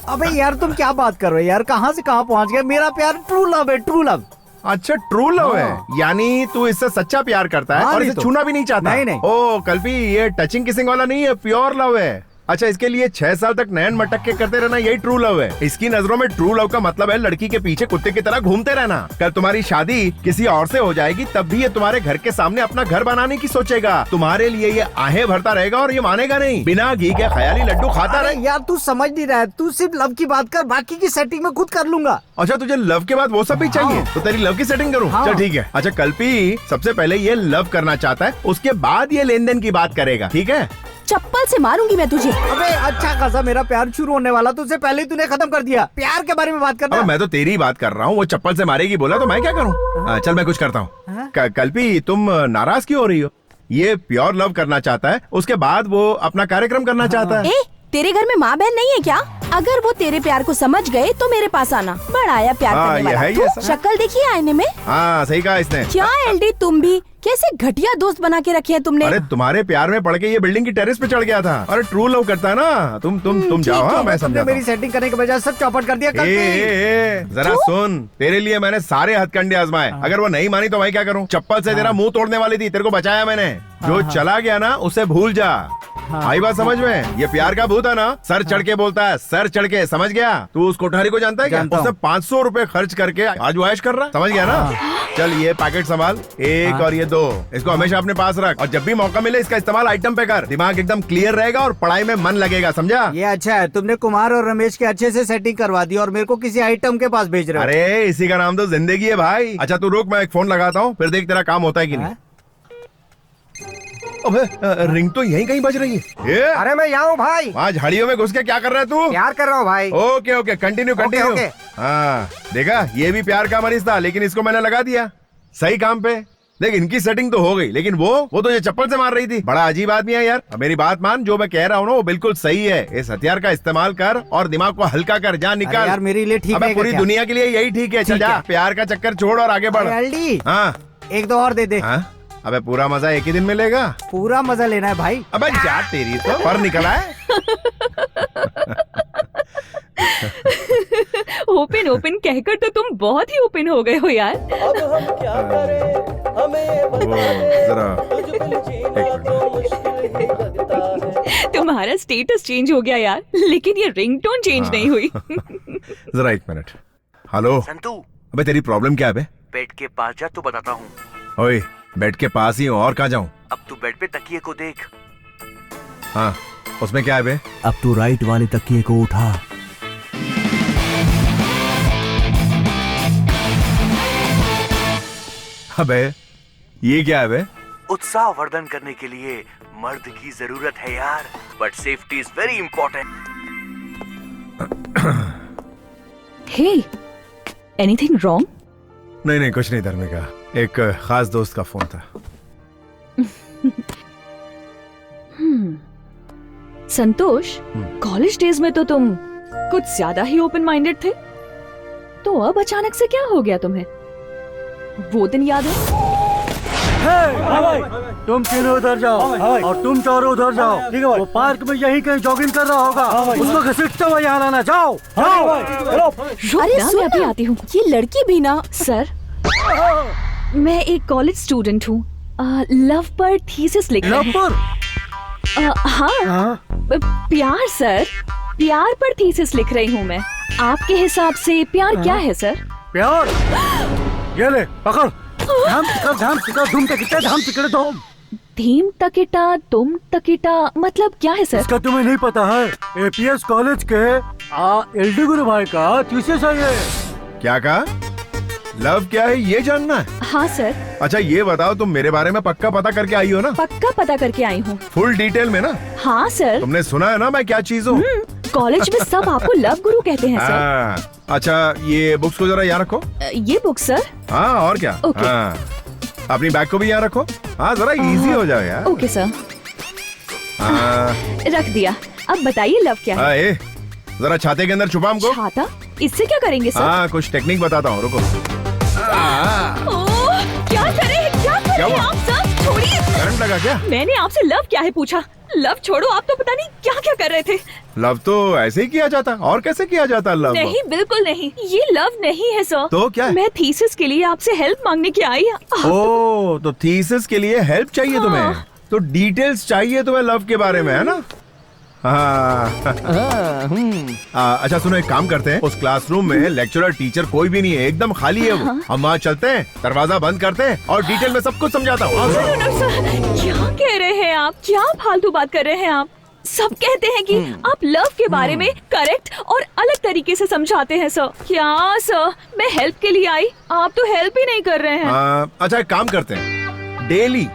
अबे यार तुम क्या बात कर रहे हो यार, कहाँ से कहाँ पहुँच गए? मेरा प्यार ट्रू लव है, ट्रू लव। अच्छा ट्रू लव है, यानी तू इससे सच्चा प्यार करता है और इसे छूना भी नहीं चाहता? नहीं। ओ कल्पी, ये टचिंग किसिंग वाला नहीं है, प्योर लव है। अच्छा, इसके लिए 6 साल तक नैन मटक के करते रहना यही ट्रू लव है। इसकी नजरों में ट्रू लव का मतलब है लड़की के पीछे कुत्ते की तरह घूमते रहना। कल तुम्हारी शादी किसी और से हो जाएगी तब भी ये तुम्हारे घर के सामने अपना घर बनाने की सोचेगा। तुम्हारे लिए ये आहें भरता रहेगा और ये मानेगा नहीं। बिना घी के ख्याली लड्डू खाता रहे। यार तू समझ नहीं रहा है, तू सिर्फ लव की बात कर, बाकी की सेटिंग में खुद कर लूंगा। अच्छा, तुझे लव के बाद वो सब भी चाहिए? तो तेरी लव की सेटिंग करूं? चल ठीक है। अच्छा, कल्पी सबसे पहले ये लव करना चाहता है, उसके बाद ये लेन देन की बात करेगा, ठीक है? चप्पल से मारूंगी मैं तुझे। अबे अच्छा खासा मेरा प्यार शुरू होने वाला, तुझसे पहले ही तूने खत्म कर दिया। प्यार के बारे में बात करना। मैं तो तेरी बात कर रहा हूँ। वो चप्पल से मारेगी बोला तो मैं क्या करूँ? चल मैं कुछ करता हूँ। कल्पी तुम नाराज क्यों हो रही हो? ये प्योर लव करना चाहता है, उसके बाद वो अपना कार्यक्रम करना चाहता है। तेरे घर में माँ बहन नहीं है क्या? अगर वो तेरे प्यार को समझ गए तो मेरे पास आना। बड़ा आया प्यार करने वाला। शक्ल देखी आईने में? हाँ सही कहा इसने। क्या एलडी तुम भी कैसे घटिया दोस्त बना के रखे हैं तुमने? अरे तुम्हारे प्यार में पड़ के ये बिल्डिंग की टेरेस पे चढ़ गया था। अरे ट्रू लव करता है ना। तुम जाओ। हाँ मैं समझा। मेरी सेटिंग करने के बजाय सब चौपट कर दिया। जरा सुन, तेरे लिए मैंने सारे हथकंडे आजमाए। अगर वो नहीं मानी तो मैं क्या करूँ? चप्पल से तेरा मुंह तोड़ने वाली थी, तेरे को बचाया मैंने। जो चला गया ना उसे भूल जा। आई बात समझ में? ये प्यार का भूत है ना, सर चढ़ के बोलता है, सर चढ़ के। समझ गया? तू उस कोठारी को जानता है क्या? उसने 500 रुपए खर्च करके आज वो ऐश कर रहा। समझ गया ना? चल ये पैकेट संभाल, एक और ये 2, इसको हमेशा अपने पास रख और जब भी मौका मिले इसका इस्तेमाल आइटम पे कर। दिमाग एकदम क्लियर रहेगा और पढ़ाई में मन लगेगा। समझा? ये अच्छा है, तुमने कुमार और रमेश के अच्छे से सेटिंग करवा दी और मेरे को किसी आइटम के पास भेज रहे हो। अरे इसी का नाम तो जिंदगी है भाई। अच्छा तू रुक, मैं एक फोन लगाता हूँ, फिर देख तेरा काम होता है कि नहीं। अबे रिंग तो यहीं कहीं बज रही है। अरे मैं यहाँ हूँ भाई। वहाँ झाड़ियों में घुस के क्या कर रहा है तू? प्यार कर रहा हूँ भाई। Okay okay, continue continue. हाँ देखा, ये भी प्यार का मरीज था, लेकिन इसको मैंने लगा दिया सही काम पे। देख इनकी सेटिंग तो हो गई, लेकिन वो तो ये चप्पल से मार रही थी। बड़ा अजीब आदमी है यार। अब मेरी बात मान, जो मैं कह रहा हूँ ना वो बिल्कुल सही है। इस हथियार का इस्तेमाल कर और दिमाग को हल्का कर। जा निकाल। यार मेरे लिए ठीक है। पूरी दुनिया के लिए यही ठीक है। चल जा, प्यार का चक्कर छोड़ और आगे बढ़। हाँ 1-2 और दे दे। अबे पूरा मजा एक ही दिन में लेगा? पूरा मजा लेना है भाई। अबे जा तेरी तो पर निकला है। ओपन कहकर तो तुम बहुत ही ओपन हो गए हो यार। अब हम क्या करें, हमें ये बता दे। तुम्हारा स्टेटस चेंज हो गया यार, लेकिन ये रिंगटोन चेंज नहीं हुई। जरा 1 मिनट। हेलो संतू, अबे तेरी प्रॉब्लम क्या है बे? बेड के पास जा तो बताता हूँ। ओए बेड के पास ही हूँ, और कहाँ जाऊँ? अब तू बेड पे तकिए को देख। हाँ उसमें क्या है बे? अब तू राइट वाले तकिए को उठा। अबे ये क्या है बे? उत्साह वर्धन करने के लिए मर्द की जरूरत है यार, but safety is very important. Hey, anything wrong? नहीं कुछ नहीं धर्मिका, एक खास दोस्त का फोन था। संतोष, कॉलेज डेज में तो तुम कुछ ज्यादा ही ओपन माइंडेड थे, तो अब अचानक से क्या हो गया तुम्हें? वो दिन याद है? तुम तीनों उधर जाओ और तुम चारों उधर जाओ। ठीक है, वो पार्क में यहीं कहीं जॉगिंग कर रहा होगा, उसको घसीटते हुए यहाँ लाना। जाओ अरे मैं अभी आती हूँ। ये लड़की भी ना। सर, मैं एक कॉलेज स्टूडेंट हूँ, लव पर थीसिस लिख रही हूँ। हाँ प्यार सर, प्यार पर थीसिस लिख रही हूँ मैं। आपके हिसाब से प्यार क्या है सर? प्यार, ये ले पकड़। धाम तिकड़े तुम। धीम तकिटा तुम तकिटा मतलब क्या है सर? इसका तुम्हें नहीं पता है? एपीएस कॉलेज के एलडी गुरु भाई का थीसिस है ये। क्या कहा? लव क्या है ये जानना है? हाँ सर। अच्छा ये बताओ, तुम मेरे बारे में पक्का पता करके आई हो ना? पक्का पता करके आई हूँ। फुल डिटेल में ना? हाँ सर। तुमने सुना है ना मैं क्या चीज हूँ? कॉलेज में सब आपको लव गुरु कहते हैं सर। अच्छा ये बुक्स को जरा यहाँ रखो। ये बुक सर? हाँ और क्या। हाँ अपनी बैग को भी यहाँ रखो। हाँ जरा इजी हो जाओ यार। Okay sir. रख दिया। अब बताइए लव क्या है? जरा छाते के अंदर छुपा हमको। छाता? इससे क्या करेंगे सर? हाँ कुछ टेक्निक बताता हूँ, रुको। क्या करें आप सब? छोड़िए। करंट लगा क्या? मैंने आपसे लव क्या है पूछा। लव छोड़ो, आप तो पता नहीं क्या क्या कर रहे थे। लव तो ऐसे ही किया जाता, और कैसे किया जाता लव? नहीं बिल्कुल नहीं, ये लव नहीं है सर। तो क्या है? मैं थीसिस के लिए आपसे हेल्प मांगने की आई। ओह तो थीसिस के लिए हेल्प चाहिए तुम्हें, तो डिटेल्स चाहिए तुम्हें लव के बारे में, है ना? अच्छा सुनो, एक काम करते हैं, उस क्लासरूम में लेक्चरर टीचर कोई भी नहीं है, एकदम खाली है वो। हम वहाँ चलते हैं, दरवाजा बंद करते हैं और डिटेल में सब कुछ समझाता हूँ। क्या कह रहे हैं आप? क्या फालतू बात कर रहे हैं आप? सब कहते हैं कि आप लव के बारे में करेक्ट और अलग तरीके से समझाते हैं सर। क्या सर, मैं हेल्प के लिए आई, आप तो हेल्प ही नहीं कर रहे हैं। अच्छा एक काम करते हैं, डेली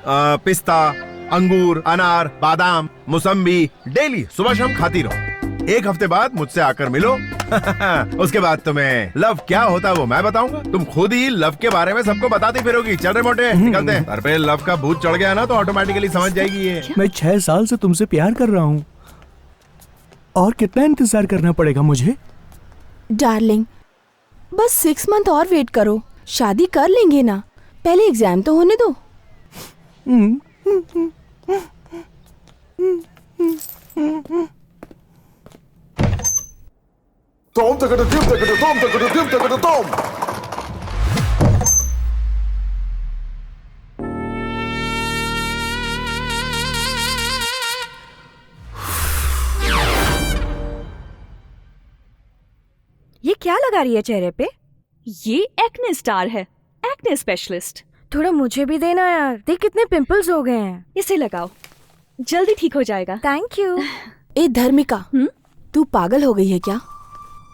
पिस्ता, अंगूर, अनार, बादाम, मौसम्बी डेली सुबह शाम खाती रहो। एक हफ्ते बाद मुझसे आकर मिलो। उसके बाद तुम्हें लव क्या होता है वो मैं बताऊंगा। तुम खुद ही लव के बारे में सबको बताती फिरोगी। चल रहे मोटे, निकलते हैं। सर पे लव का भूत चढ़ गया ना तो ऑटोमेटिकली समझ जाएगी ये। मैं 6 साल से तुमसे प्यार कर रहा हूँ, और कितना इंतजार करना पड़ेगा मुझे? डार्लिंग, बस 6 मंथ और वेट करो, शादी कर लेंगे ना। पहले एग्जाम तो होने दो। Tom takada dim takada tom takada dim takada tom. ये क्या लगा रही है चेहरे पे? ये एक्ने स्टार है, एक्ने स्पेशलिस्ट। थोड़ा मुझे भी देना यार, देख कितने पिंपल्स हो गए हैं। इसे लगाओ, जल्दी ठीक हो जाएगा। Thank you. ए धर्मिका, तू पागल हो गई है क्या?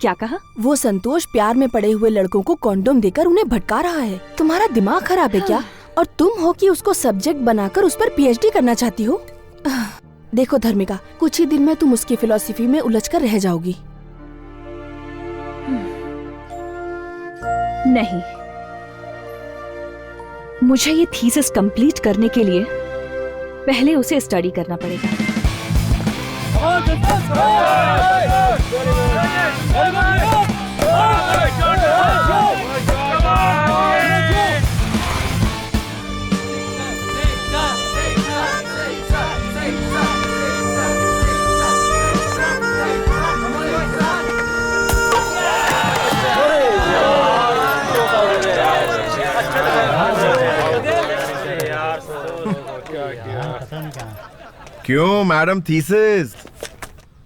क्या कहा? वो संतोष प्यार में पड़े हुए लड़कों को कॉन्डोम देकर उन्हें भटका रहा है। तुम्हारा दिमाग खराब है क्या? और तुम हो कि उसको सब्जेक्ट बनाकर उस पर पीएचडी करना चाहती हो? देखो धर्मिका, कुछ ही दिन में तुम उसकी फिलॉसफी में उलझकर रह जाओगी। नहीं, मुझे ये थीसिस कंप्लीट करने के लिए पहले उसे स्टडी करना पड़ेगा। क्यों मैडम थीसिस,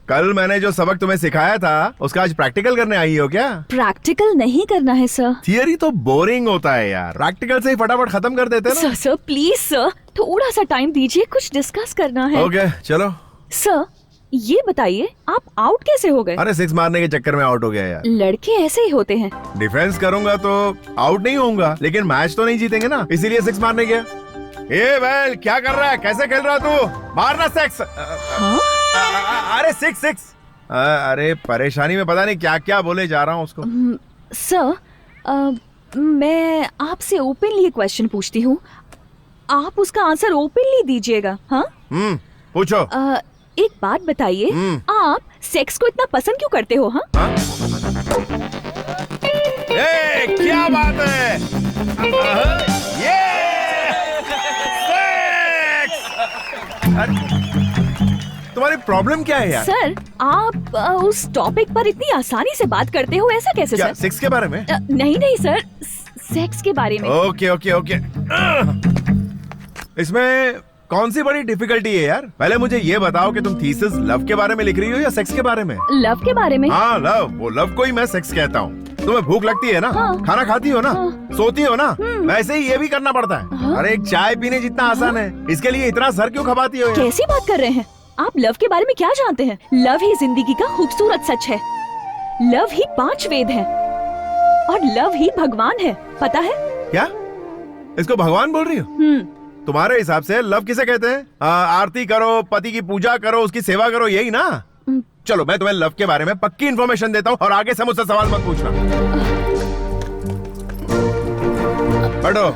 कल मैंने जो सबक तुम्हें सिखाया था उसका आज प्रैक्टिकल करने आई हो क्या? प्रैक्टिकल नहीं करना है सर। थियरी तो बोरिंग होता है यार, प्रैक्टिकल से ही फटाफट खत्म कर देते हैं ना। सर प्लीज सर, थोड़ा सा टाइम दीजिए, कुछ डिस्कस करना है। ओके चलो। सर ये बताइए, आप आउट कैसे हो गए? अरे 6 मारने के चक्कर में आउट हो गया यार। लड़के ऐसे ही होते हैं। डिफेंस करूंगा तो आउट नहीं होऊंगा, लेकिन मैच तो नहीं जीतेंगे ना, इसीलिए 6 मारने गया। ए वेल, क्या कर रहा है, कैसे खेल रहा तू? मारना 6। अरे 6। अरे परेशानी में पता नहीं क्या क्या बोले जा रहा हूँ उसको। सर मैं आपसे ओपनली क्वेश्चन पूछती हूँ, आप उसका आंसर ओपनली दीजिएगा। हाँ पूछो। एक बात बताइए, आप सेक्स को इतना पसंद क्यों करते हो? हाँ क्या बात है, ये तुम्हारी प्रॉब्लम क्या है यार? सर आप उस टॉपिक पर इतनी आसानी से बात करते हो, ऐसा कैसे? क्या, सर 6 के बारे में? नहीं सर, सेक्स के बारे में। ओके। इसमें कौन सी बड़ी डिफिकल्टी है यार? पहले मुझे ये बताओ कि तुम थीसिस लव के बारे में लिख रही हो या सेक्स के बारे में? लव के बारे में। हाँ लव, वो लव को ही मैं सेक्स कहता हूँ। तुम्हें भूख लगती है ना? हाँ। खाना खाती हो ना? सोती हो ना? वैसे ही ये भी करना पड़ता है। अरे एक चाय पीने जितना आसान है, इसके लिए इतना सर क्यों खपाती हो यार? कैसी बात कर रहे हैं आप? लव के बारे में क्या जानते हैं? लव ही जिंदगी का खूबसूरत सच है। लव ही 5 वेद है और लव ही भगवान है, पता है? क्या इसको भगवान बोल रही हो? तुम्हारे हिसाब से लव किसे कहते हैं? आरती करो, पति की पूजा करो, उसकी सेवा करो, यही ना? चलो मैं तुम्हें लव के बारे में पक्की इन्फॉर्मेशन देता हूँ और आगे से मुझसे सवाल मत पूछना। बैठो।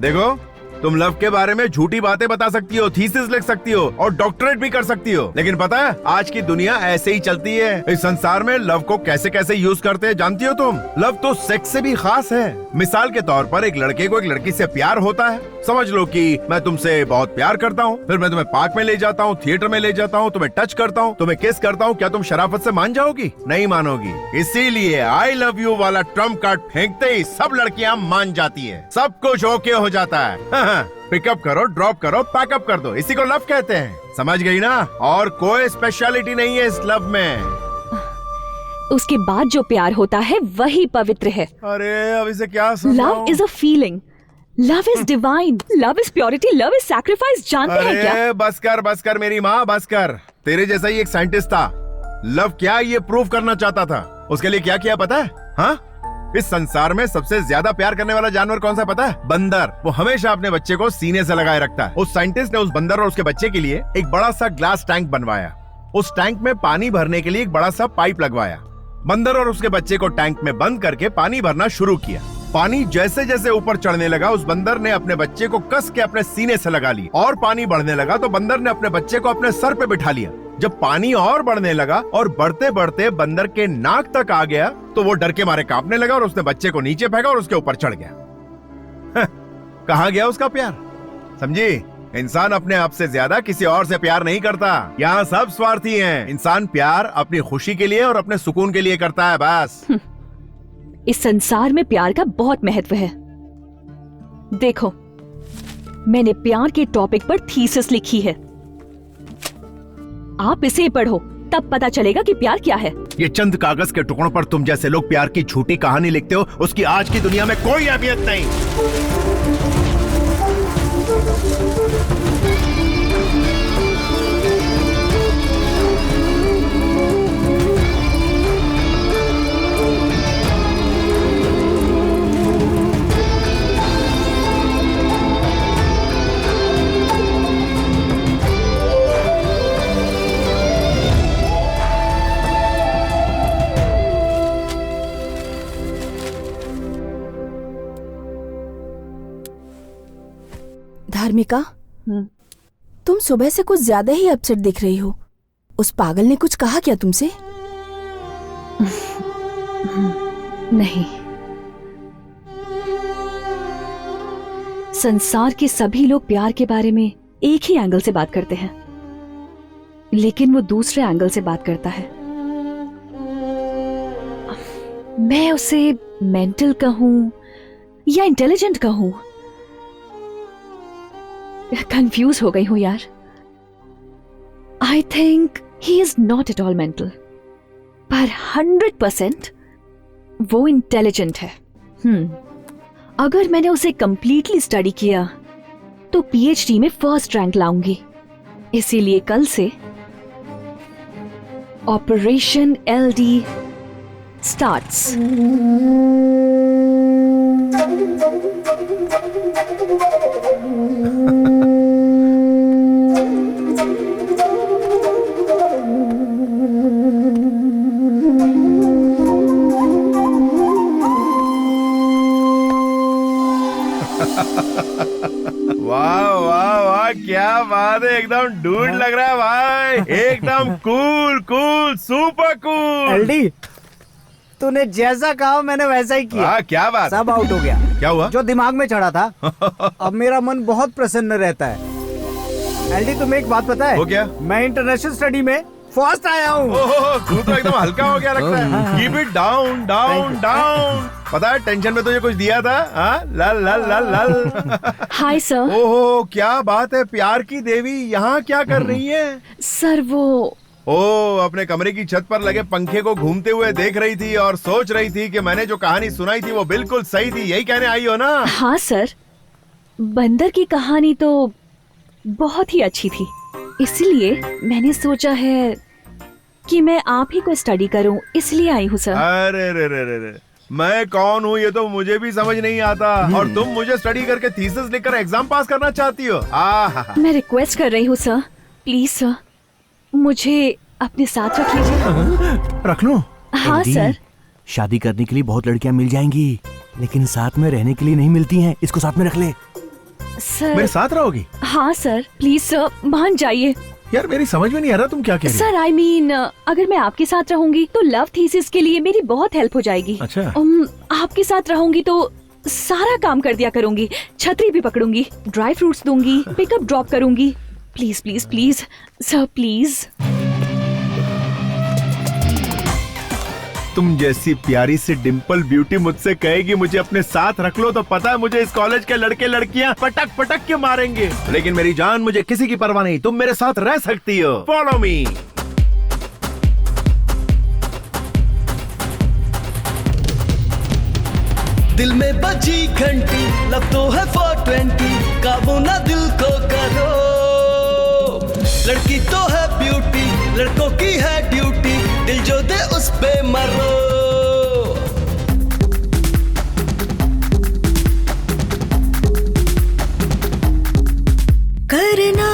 देखो, तुम लव के बारे में झूठी बातें बता सकती हो, थीसिस लिख सकती हो और डॉक्टरेट भी कर सकती हो, लेकिन पता है आज की दुनिया ऐसे ही चलती है। इस संसार में लव को कैसे कैसे यूज करते हैं जानती हो तुम? लव तो सेक्स से भी खास है। मिसाल के तौर पर एक लड़के को एक लड़की से प्यार होता है। समझ लो कि मैं तुमसे बहुत प्यार करता हूँ, फिर मैं तुम्हें पार्क में ले जाता हूँ, थिएटर में ले जाता हूँ, तुम्हें टच करता हूँ, तुम्हें किस करता हूँ। क्या तुम शराफत से मान जाओगी? नहीं मानोगी। इसीलिए आई लव यू वाला ट्रम्प कार्ड फेंकते ही सब लड़कियां मान जाती है, सब कुछ ओके हो जाता है। पिकअप करो, ड्रॉप करो, पैकअप कर दो, इसी को लव कहते हैं। समझ गई ना? और कोई स्पेशलिटी नहीं है इस लव में। उसके बाद जो प्यार होता है वही पवित्र है। अरे अब इसे क्या समझाऊं? Love is a feeling, love is divine, love is purity, love is sacrifice. जानते हैं क्या? अरे बस कर मेरी माँ, बस कर। तेरे जैसा ही एक साइंटिस्ट था, लव क्या ये प्रूव करना चाहता था। उसके लिए क्या किया पता है? हाँ, इस संसार में सबसे ज्यादा प्यार करने वाला जानवर कौन सा पता है? बंदर। वो हमेशा अपने बच्चे को सीने से लगाए रखता है। उस साइंटिस्ट ने उस बंदर और उसके बच्चे के लिए एक बड़ा सा ग्लास टैंक बनवाया। उस टैंक में पानी भरने के लिए एक बड़ा सा पाइप लगवाया। बंदर और उसके बच्चे को टैंक में बंद करके पानी भरना शुरू किया। पानी जैसे जैसे ऊपर चढ़ने लगा, उस बंदर ने अपने बच्चे को कस के अपने सीने से लगा लिया। और पानी बढ़ने लगा तो बंदर ने अपने बच्चे को अपने सर पे बिठा लिया। जब पानी और बढ़ने लगा और बढ़ते बढ़ते बंदर के नाक तक आ गया तो वो डर के मारे कांपने लगा और उसने बच्चे को नीचे फेंका और उसके ऊपर चढ़ गया। कहाँ गया उसका प्यार? समझी? इंसान अपने आप से ज्यादा किसी और से प्यार नहीं करता। यहाँ सब स्वार्थी हैं। इंसान प्यार अपनी खुशी के लिए और अपने सुकून के लिए करता है, बस। इस संसार में प्यार का बहुत महत्व है। देखो, मैंने प्यार के टॉपिक पर थीसिस लिखी है। आप इसे पढ़ो, तब पता चलेगा कि प्यार क्या है। ये चंद कागज के टुकड़ों पर तुम जैसे लोग प्यार की झूठी कहानी लिखते हो, उसकी आज की दुनिया में कोई अहमियत नहीं। धार्मिका, तुम सुबह से कुछ ज्यादा ही अपसेट दिख रही हो। उस पागल ने कुछ कहा क्या तुमसे? नहीं, संसार के सभी लोग प्यार के बारे में एक ही एंगल से बात करते हैं, लेकिन वो दूसरे एंगल से बात करता है। मैं उसे मेंटल कहूं या इंटेलिजेंट कहूं, कंफ्यूज हो गई हूं यार। I think he is not at all mental, पर 100% वो इंटेलिजेंट है। अगर मैंने उसे कंप्लीटली स्टडी किया तो पीएचडी में फर्स्ट रैंक लाऊंगी। इसीलिए कल से ऑपरेशन एलडी स्टार्ट्स। वाह वाह वाह, क्या बात है, एकदम डूड लग रहा है भाई, एकदम cool cool, super cool. LD, तूने जैसा कहा मैंने वैसा ही किया। क्या बात? सब आउट हो गया। क्या हुआ? जो दिमाग में चढ़ा था। अब मेरा मन बहुत प्रसन्न रहता है। एलडी, तुम्हें एक बात पता है? वो क्या? मैं इंटरनेशनल स्टडी में फर्स्ट आया हूँ। तू तो एकदम हल्का हो गया लगता है। Keep it down down down. पता है टेंशन में तुझे कुछ दिया था? लल लल लल लल। Hi sir. ओहो, क्या बात है, प्यार की देवी यहाँ क्या कर रही है? सर वो अपने कमरे की छत पर लगे पंखे को घूमते हुए देख रही थी और सोच रही थी कि मैंने जो कहानी सुनाई थी वो बिल्कुल सही थी, यही कहने आई हो ना? हाँ सर, बंदर की कहानी तो बहुत ही अच्छी थी, इसलिए मैंने सोचा है कि मैं आप ही को स्टडी करूं, इसलिए आई हूँ सर। अरे रे रे रे रे, मैं कौन हूँ ये तो मुझे भी समझ नहीं आता, और तुम मुझे स्टडी करके थीसिस लिखकर एग्जाम पास करना चाहती हो? मैं रिक्वेस्ट कर रही हूँ सर, प्लीज सर, मुझे अपने साथ रख लीजिए। रख लो? हाँ सर। शादी करने के लिए बहुत लड़कियां मिल जाएंगी, लेकिन साथ में रहने के लिए नहीं मिलती हैं। इसको साथ में रख ले। सर मेरे साथ रहोगी? हाँ सर, प्लीज सर, मान जाइए। यार मेरी समझ में नहीं आ रहा तुम क्या कह रही हो? सर आई मीन, अगर मैं आपके साथ रहूंगी तो लव थीसिस के लिए मेरी बहुत हेल्प हो जाएगी। अच्छा। आपके साथ रहूंगी तो सारा काम कर दिया करूंगी, छतरी भी पकड़ूंगी, ड्राई फ्रूट्स दूंगी, पिकअप ड्रॉप करूंगी। Please please please sir, please. तुम जैसी प्यारी सी डिम्पल ब्यूटी मुझसे कहेगी मुझे अपने साथ रख लो तो पता है मुझे इस कॉलेज के लड़के लड़कियां पटक पटक के मारेंगे। लेकिन मेरी जान, मुझे किसी की परवाह नहीं, तुम मेरे साथ रह सकती हो। Follow me. दिल में बजी घंटी, लव तो है 420, काबू ना दिल को करो। लड़की तो है ब्यूटी, लड़कों की है ड्यूटी, दिल जो दे उस पे मरो। करना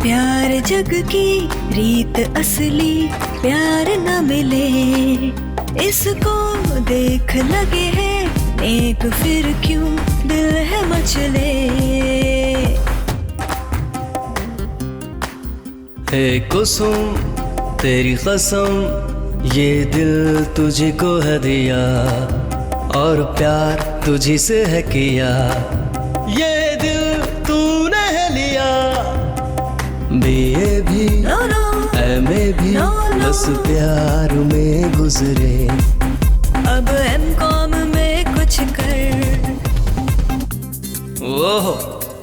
प्यार जग की रीत असली, प्यार न मिले इसको देख लगे है एक, फिर क्यों दिल है मचले। हे कुसुम तेरी कसम, ये दिल तुझे को है दिया और प्यार तुझी से है किया। ये दिल तूने है लिया, बीए भी एमए भी बस प्यार में गुजरे। अब एमकॉम में कुछ कर। ओहो,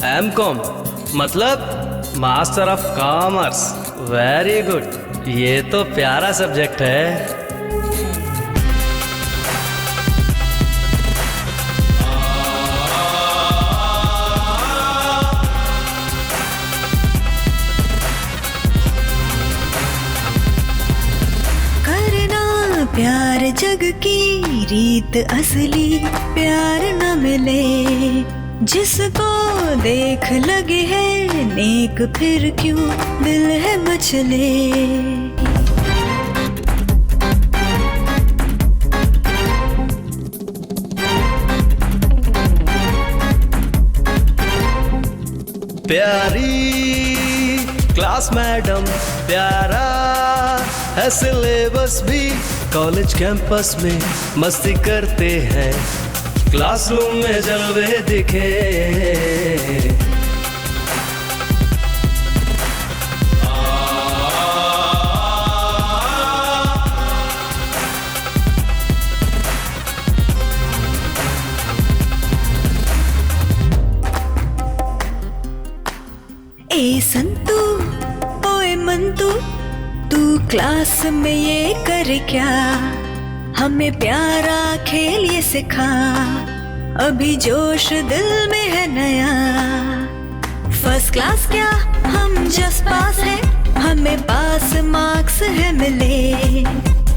एमकॉम मतलब master of commerce. Very good, ये तो प्यारा सब्जेक्ट है। करना प्यार जग की रीत असली, प्यार न मिले जिसको देख लगे है नेक, फिर क्यों दिल है मचले। प्यारी क्लास मैडम, प्यारा है सिलेबस भी, कॉलेज कैंपस में मस्ती करते हैं, क्लासरूम में जलवे दिखे। ए संतू ओए मंतू, तू क्लास में ये कर क्या, हमें प्यारा खेल ये सिखा, अभी जोश दिल में है नया। फर्स्ट क्लास क्या हम जस्ट पास है, हमें पास मार्क्स है मिले,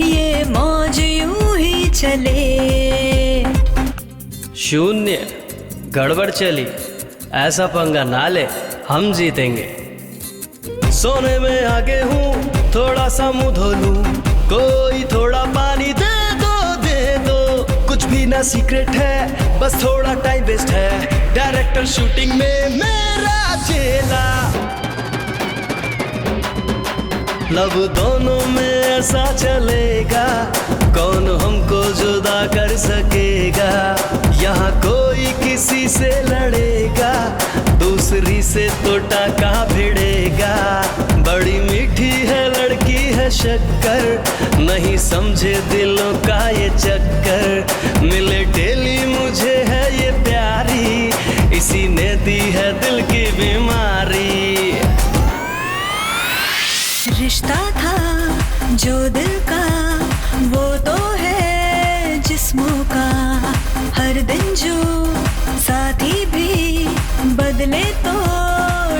ये मौज यूं ही चले। शून्य गड़बड़ चली, ऐसा पंगा ना ले, हम जीतेंगे। सोने में आगे हूँ, थोड़ा सा मुंह धो लूं, कोई थोड़ा पानी दे दो, कुछ भी ना सीक्रेट है, बस थोड़ा टाइम वेस्ट है, डायरेक्टर शूटिंग में मेरा चेला। लब दोनों में ऐसा चलेगा, कौन हमको जुदा कर सकेगा, यहाँ कोई किसी से लड़ेगा, दूसरी से तो टाका भिड़ेगा। बड़ी मीठी है लड़की है शक्कर, नहीं समझे दिलों का ये चक्कर, मिले डेली मुझे है ये प्यारी, इसी ने दी है दिल की बीमारी। रिश्ता था जो दिल का, वो तो है जिस्मों का, हर दिन जो साथी भी बदले तो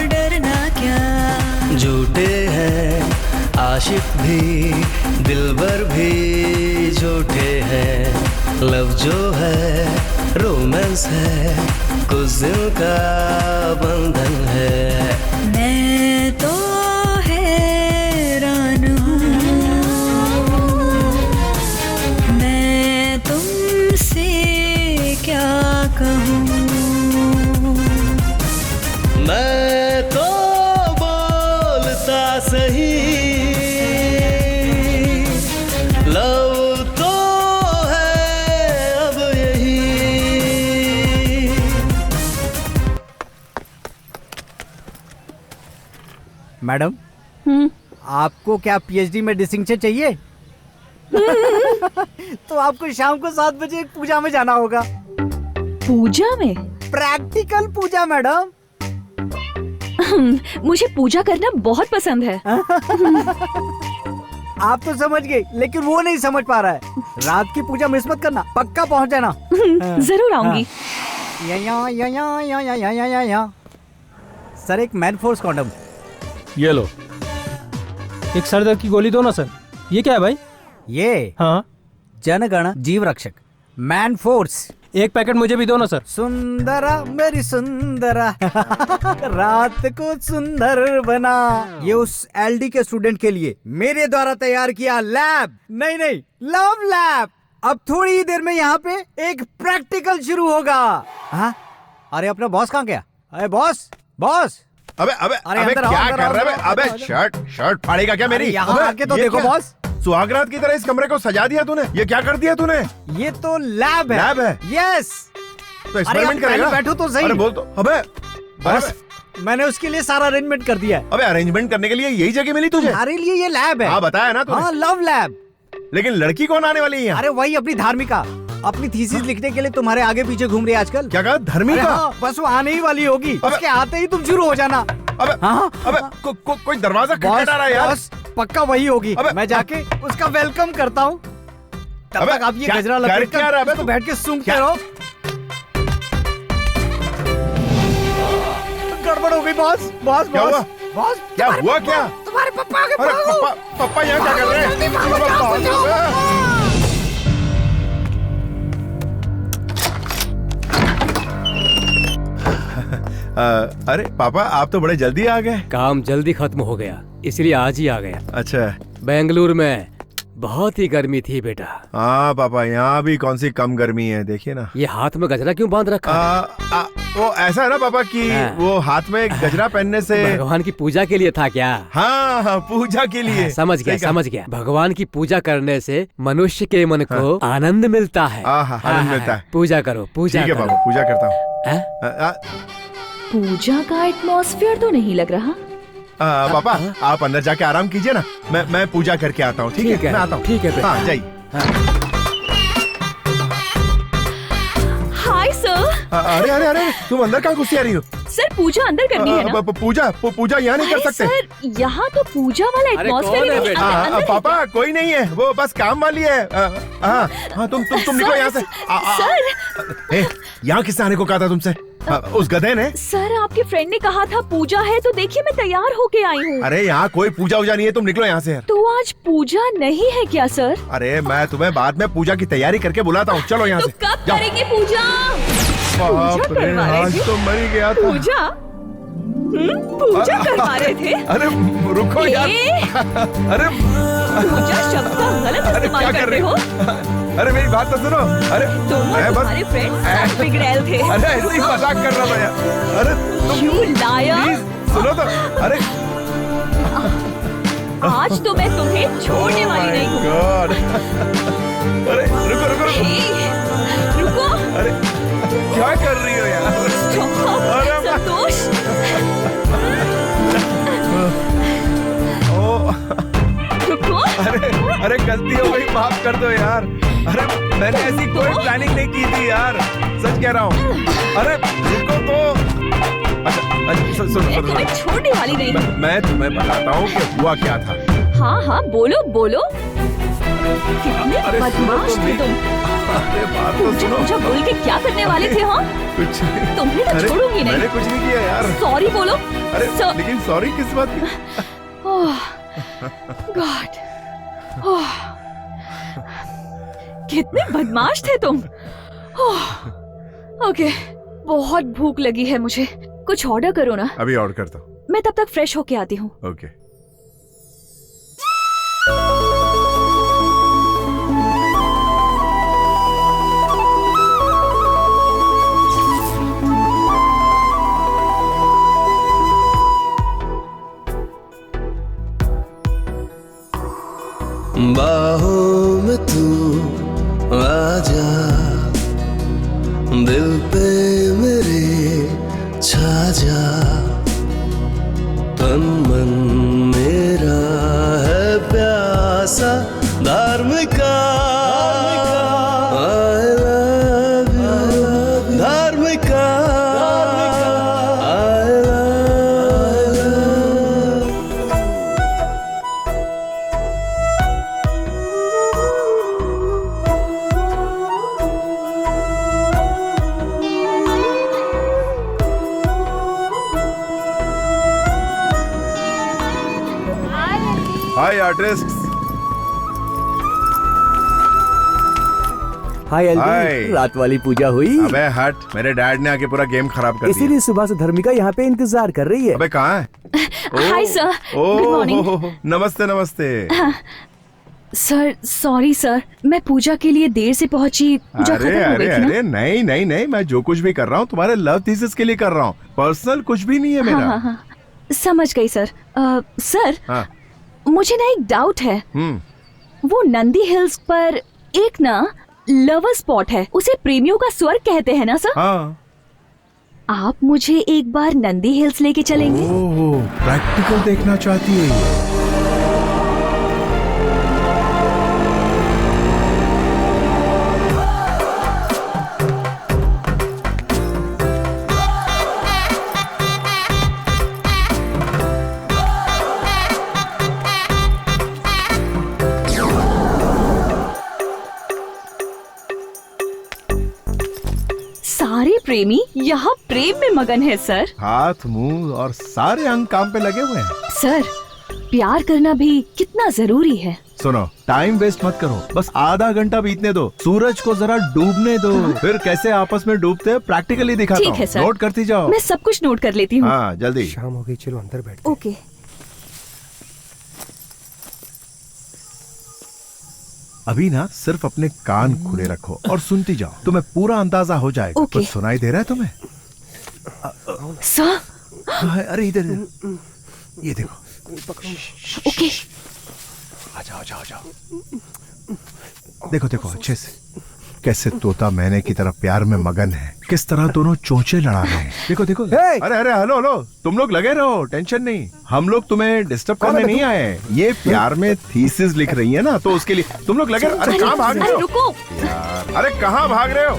डरना क्या। झूठे हैं आशिक भी, दिलबर भी झूठे हैं, लव जो है रोमांस है, कुछ दिल का बंधन है। मैं तो हैरान हूँ, मैं तुमसे क्या कहूँ, मैं तो बोलता सही, लव तो है अब यही। मैडम, आपको क्या पीएचडी में डिस्टिंक्शन चाहिए? तो आपको शाम को 7 बजे एक पूजा में जाना होगा। पूजा में? प्रैक्टिकल पूजा मैडम। मुझे पूजा करना बहुत पसंद है। आप तो समझ गए, लेकिन वो नहीं समझ पा रहा है। रात की पूजा मिस मत करना, पक्का पहुंच जाना। जरूर आऊंगी। सर एक मैन फोर्स कॉन्डम। ये लो। एक सर दर्द की गोली दो ना सर। ये क्या है भाई? ये हाँ जनगण जीव रक्षक मैन फोर्स। एक पैकेट मुझे भी दो ना सर। सुंदरा मेरी सुंदरा रात को सुंदर बना। ये उस एलडी के स्टूडेंट के लिए मेरे द्वारा तैयार किया लैब, नहीं लव लैब। अब थोड़ी ही देर में यहाँ पे एक प्रैक्टिकल शुरू होगा। हाँ? अरे अपना बॉस कहाँ गया? अरे बॉस अबे क्या कर रहा है? अबे शर्ट फाड़ेगा क्या मेरी? यहाँ आके तो देखो बॉस। सुहागरात की तरह इस कमरे को सजा दिया तूने। ये क्या कर दिया तूने? ये तो लैब है। यस। तो एक्सपेरिमेंट करेगा? बैठो तो सही। अरे बोल तो। अबे बस मैंने उसके लिए सारा अरेंजमेंट कर दिया है। अबे अरेंजमेंट करने के लिए यही जगह मिली तुझे? तुम्हारे लिए ये लैब है। हाँ बताया ना तूने। हाँ लव लैब। लेकिन लड़की कौन आने वाली है? अरे वही अपनी धार्मिका, अपनी थीसिस लिखने के लिए तुम्हारे आगे पीछे घूम रही है आजकल। क्या कहा? धर्मिका? हाँ, बस वो आने ही वाली होगी। उसके आते ही तुम शुरू हो जाना। अबे कोई दरवाजा खटखटा रहा है यार। पक्का वही होगी। मैं जाके उसका वेलकम करता हूँ। तब तक आप ये गजरा लपेट कर तो बैठ के सूंघते रहो। गड़बड़ हो गई बॉस। क्या हुआ? क्या तुम्हारे पप्पा के पप्पा यहाँ क्या कर रहे हैं? अरे पापा आप तो बड़े जल्दी आ गए। काम जल्दी खत्म हो गया इसलिए आज ही आ गया। अच्छा। बेंगलुरु में बहुत ही गर्मी थी बेटा। हाँ पापा यहाँ भी कौन सी कम गर्मी है, देखिए ना। ये हाथ में गजरा क्यों बांध रखा है? वो ऐसा है ना पापा कि वो हाथ में गजरा पहनने से भगवान की पूजा के लिए था क्या? हाँ पूजा के लिए। समझ गया। भगवान की पूजा करने से मनुष्य के मन को आनंद मिलता है। आनंद मिलता है। पूजा करो। ठीक है बाबा पूजा करता हूँ। पूजा का एटमॉस्फेयर तो नहीं लग रहा। पापा आप अंदर जाके आराम कीजिए ना, मैं पूजा करके आता हूँ। ठीक है मैं आता हूँ। ठीक है। हाँ जाइए। Hi sir. अरे तुम अंदर कहाँ घुसी आ रही हो? सर पूजा अंदर करनी है ना। पूजा यहाँ नहीं कर सकते सर। यहाँ तो पूजा वाला एटमॉस्फेयर नहीं है। पापा कोई नहीं है, वो बस काम वाली है। हाँ तुम निकलो यहाँ से। सर यहाँ किसने आने को कहा था तुमसे? उस गधे ने। सर आपके फ्रेंड ने कहा था पूजा है, तो देखिए मैं तैयार होके आई हूँ। अरे यहाँ कोई पूजा वूजा नहीं है, तुम निकलो यहाँ से। तो आज पूजा नहीं है क्या सर? अरे मैं तुम्हें बाद में पूजा की तैयारी करके बुलाता हूँ, चलो यहाँ से। कब करेंगे पूजा? बाप रे आज तो मर ही गया था। पूजा करवा रहे थे? अरे रुको यार। अरे पूजा शब्द का गलत इस्तेमाल कर रहे हो। अरे मेरी बात तो सुनो। अरे तुम्हारे फ्रेंड्स बिगड़ैल थे। अरे ऐसे ही मजाक कर रहा था यार। अरे क्यों लाया? सुनो तो। अरे आज तो मैं तुम्हें छोड़ने वाली नहीं हूँ। अरे रुको। अरे क्या कर रही हो यार? संतोष। रुको। अरे गलती हो गई, माफ कर दो यार। अरे मैंने ऐसी कोई प्लानिंग नहीं की थी यार, सच कह रहा हूँ। अरे रुको तो। अच्छा मैं तुम्हें छोड़ने वाली नहीं हूँ। मैं तुम्हें बताता हूँ कि हुआ क्या था। हाँ बोलो। कितने बदमाश थे तुम। अरे बात तो सुनो। मुझे बोल के क्या करने वाले थे? हाँ कुछ नहीं। तुम्हें तो छोड़ूंगी नहीं। मैंने कुछ नहीं किया यार। सॉरी बोलो। अरे लेकिन सॉरी किस बात की? गॉड कितने बदमाश थे तुम। ओके बहुत भूख लगी है मुझे, कुछ ऑर्डर करो ना। अभी ऑर्डर करता हूँ। मैं तब तक फ्रेश होके आती हूँ। ओके। बाहों में तू आजा, दिल पे मेरे छा जा, तन मन मेरा है प्यासा धार्मिक हाय आर्टिस्ट। हाय हाय। एल्डी, रात वाली पूजा हुई? अबे हट, मेरे डैड ने आके पूरा गेम खराब कर दिया। इसीलिए सुबह से धर्मिका यहाँ पे इंतजार कर रही है। अबे कहाँ है? Hi sir, good morning. नमस्ते नमस्ते। सर सॉरी सर, मैं पूजा के लिए देर से पहुंची। पूजा अरे खत्म हो अरे गई थी ना? अरे नहीं नहीं नहीं, मैं जो कुछ भी कर रहा हूँ तुम्हारे लव थीसिस के लिए कर रहा हूँ, पर्सनल कुछ भी नहीं है मेरा। हाँ, समझ गई सर। सर हाँ। मुझे ना एक डाउट है। वो नंदी हिल्स पर एक ना लवर स्पॉट है, उसे प्रेमियों का स्वर्ग कहते हैं ना सर? हाँ। आप मुझे एक बार नंदी हिल्स लेके चलेंगे? ओह, प्रैक्टिकल देखना चाहती है ये। सारे प्रेमी यहाँ प्रेम में मगन है सर। हाथ मुंह और सारे अंग काम पे लगे हुए हैं। सर प्यार करना भी कितना जरूरी है। सुनो, टाइम वेस्ट मत करो, बस आधा घंटा बीतने दो, सूरज को जरा डूबने दो, फिर कैसे आपस में डूबते हैं प्रैक्टिकली दिखाता ठीक है हूँ। सर, नोट करती जाओ। मैं सब कुछ नोट कर लेती हूँ। हाँ जल्दी। शाम हो गई, चलो अंदर बैठ। ओके। अभी ना सिर्फ अपने कान खुले रखो और सुनती जाओ, तुम्हें पूरा अंदाजा हो जाएगा। ओके। कुछ सुनाई दे रहा है तुम्हें? सर अरे इधर ये देखो। ओके। आ जाओ जाओ जाओ। देखो देखो अच्छे से, कैसे तोता मैने की तरह प्यार में मगन है, किस तरह दोनों चोंचे लड़ा रहे हैं। देखो देखो। अरे अरे हेलो हेलो, तुम लोग लगे रहो, टेंशन नहीं, हम लोग तुम्हें डिस्टर्ब करने नहीं आए। ये प्यार में थीसिस लिख रही है ना, तो उसके लिए तुम लोग लगे रहो। अरे कहाँ भाग रहे हो? रुको यार, अरे कहाँ भाग रहे हो?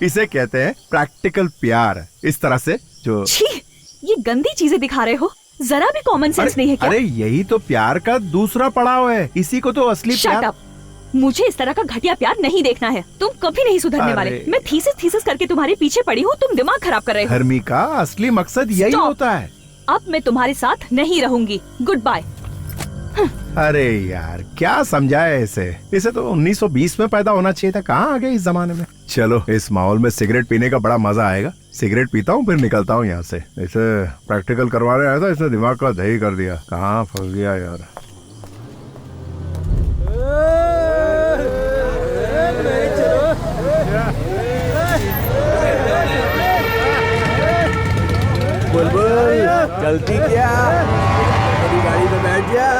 इसे कहते हैं प्रैक्टिकल प्यार। इस तरह से जो छी, ये गंदी चीजें दिखा रहे हो, जरा भी कॉमन सेंस नहीं है क्या? अरे यही तो प्यार का दूसरा पड़ाव है, इसी को तो असली शट प्यार। अप, मुझे इस तरह का घटिया प्यार नहीं देखना है। तुम कभी नहीं सुधरने वाले। मैं थीसिस करके तुम्हारे पीछे पड़ी हूँ, तुम दिमाग खराब कर रहे हो। धर्मिका, असली मकसद यही Stop. होता है। अब मैं तुम्हारे साथ नहीं रहूंगी। Goodbye. अरे यार क्या समझाया इसे, इसे तो 1920 में पैदा होना चाहिए था, कहाँ आ गए इस जमाने में। चलो, इस माहौल में सिगरेट पीने का बड़ा मजा आएगा। सिगरेट पीता हूँ फिर निकलता हूँ यहाँ से। इसे प्रैक्टिकल करवाने आया था, इसने दिमाग का दही कर दिया। कहाँ फंस गया यार। बुलबुल चलती क्या? मेरी गाड़ी में बैठ जा।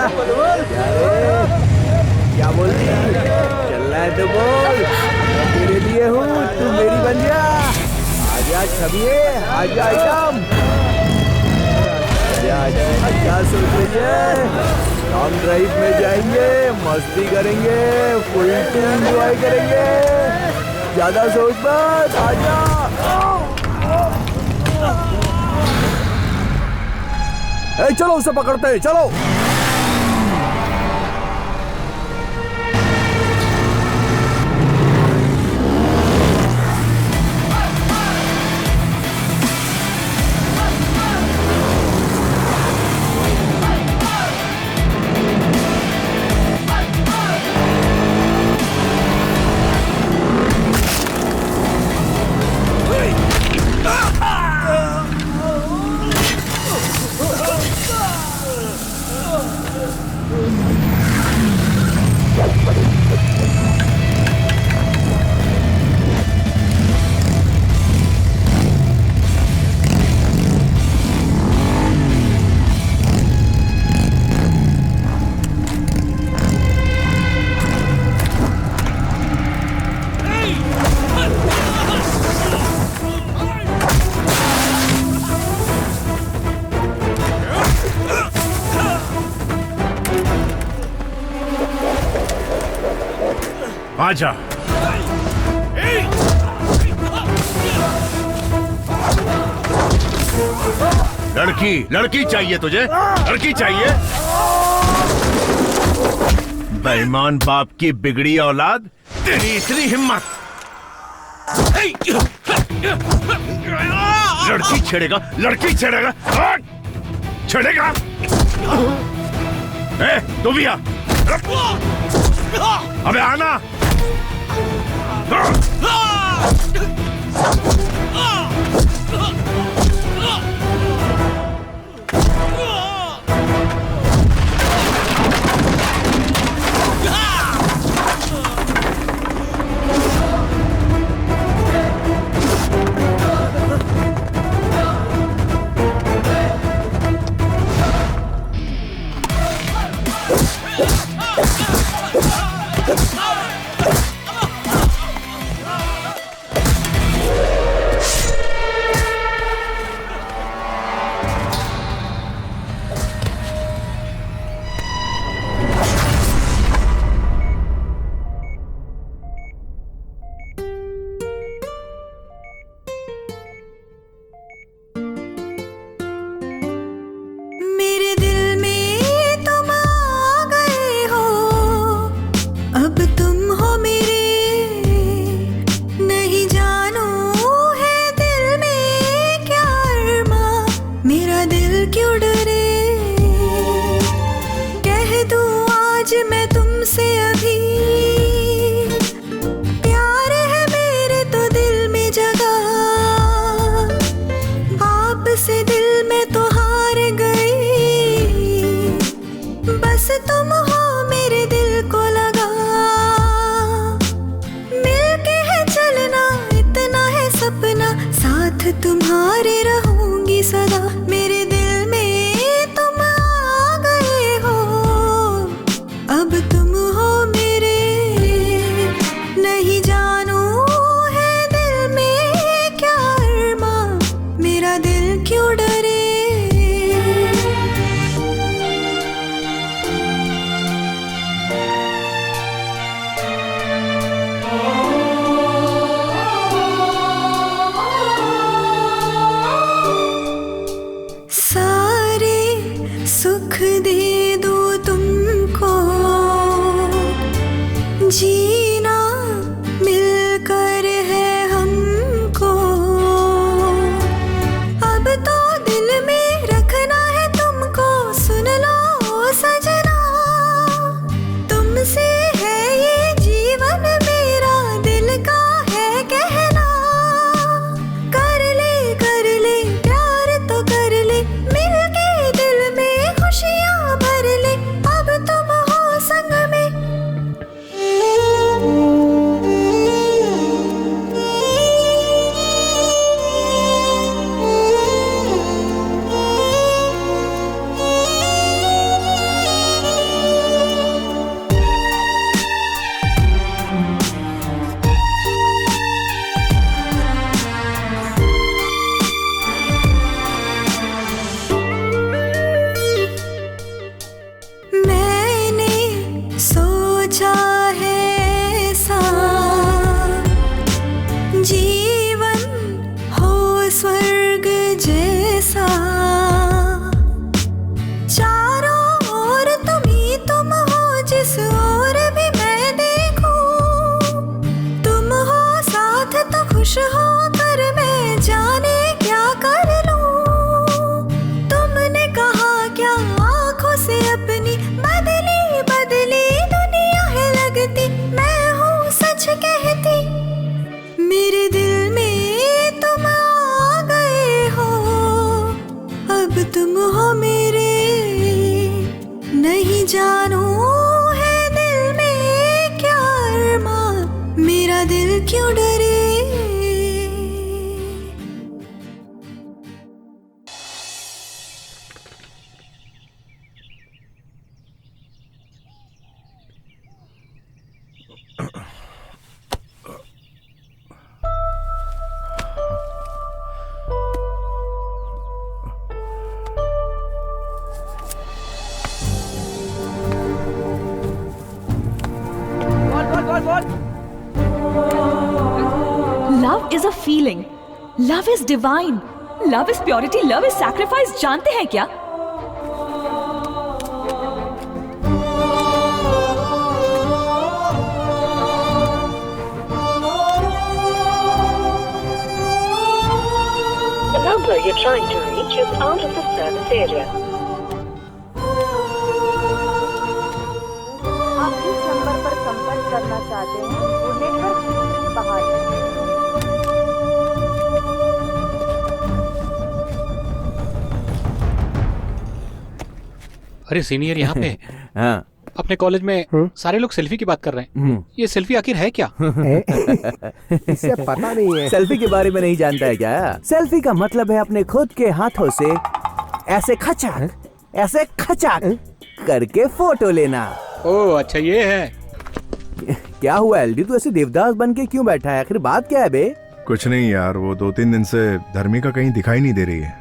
क्या बोलती? चलना है तो बोल, मैं तेरे लिए हूँ, तू मेरी बन जा। आजा छबिए, आजा आइटम, आजा सोच रही है। लॉन्ग ड्राइव में जाएंगे, मस्ती करेंगे, फुल एंजॉय करेंगे, ज्यादा सोच मत, आजा। चलो उसे पकड़ते हैं, चलो। आजा। लड़की लड़की चाहिए तुझे, लड़की चाहिए? बेईमान बाप की बिगड़ी औलाद, तेरी इतनी हिम्मत! लड़की छेड़ेगा, लड़की छेड़ेगा, छेड़ेगा। तू भी आ। अबे आना। तुम्हारे रहूंगी सदा, मेरे दिल में तुम आ गए हो, अब तुम हो मेरे, नहीं जानू है दिल में क्या अरमां, मेरा दिल क्यों डरे। सुख दे दो तुमको, जीना मिलकर है हमको, अब तो दिल में रखना है तुमको, सुन लो सजना, तुमसे है ये जीवन मेरा, दिल का है कहना, कर ले प्यार तो कर ले, मिलके दिल में खुशियां भर ले, अब तुम हो संग में। सोचा है ऐसा जीवन हो स्वर्ग जैसा, चारों ओर तुम ही तुम हो, जिस ओर भी मैं देखूं, तुम हो साथ तो खुश हो कर मैं जाने क्या कर लूं, तुमने कहा क्या आंखों से अपनी बदली बदली दुनिया है लगती, मैं हूँ सच कहती, मेरे दिल में तुम आ गए हो, अब तुम हो मेरे, नहीं जानू है दिल में क्या अरमां, मेरा दिल क्यों डरे। Love is a feeling, love is divine, love is purity, love is sacrifice, जानते हैं क्या? The number you're trying to reach is out of the service area. अरे सीनियर यहाँ पे हाँ अपने कॉलेज में सारे लोग सेल्फी की बात कर रहे हैं। ये सेल्फी आखिर है क्या? इसे पता नहीं है। सेल्फी के बारे में नहीं जानता है क्या? सेल्फी का मतलब है अपने खुद के हाथों से ऐसे खचाक करके फोटो लेना। ओह अच्छा ये है। क्या हुआ एलडी, तू ऐसे देवदास बन के क्यों बैठा है? आखिर बात क्या है बे? कुछ नहीं यार, वो 2-3 दिन से धर्मिका कहीं दिखाई नहीं दे रही है।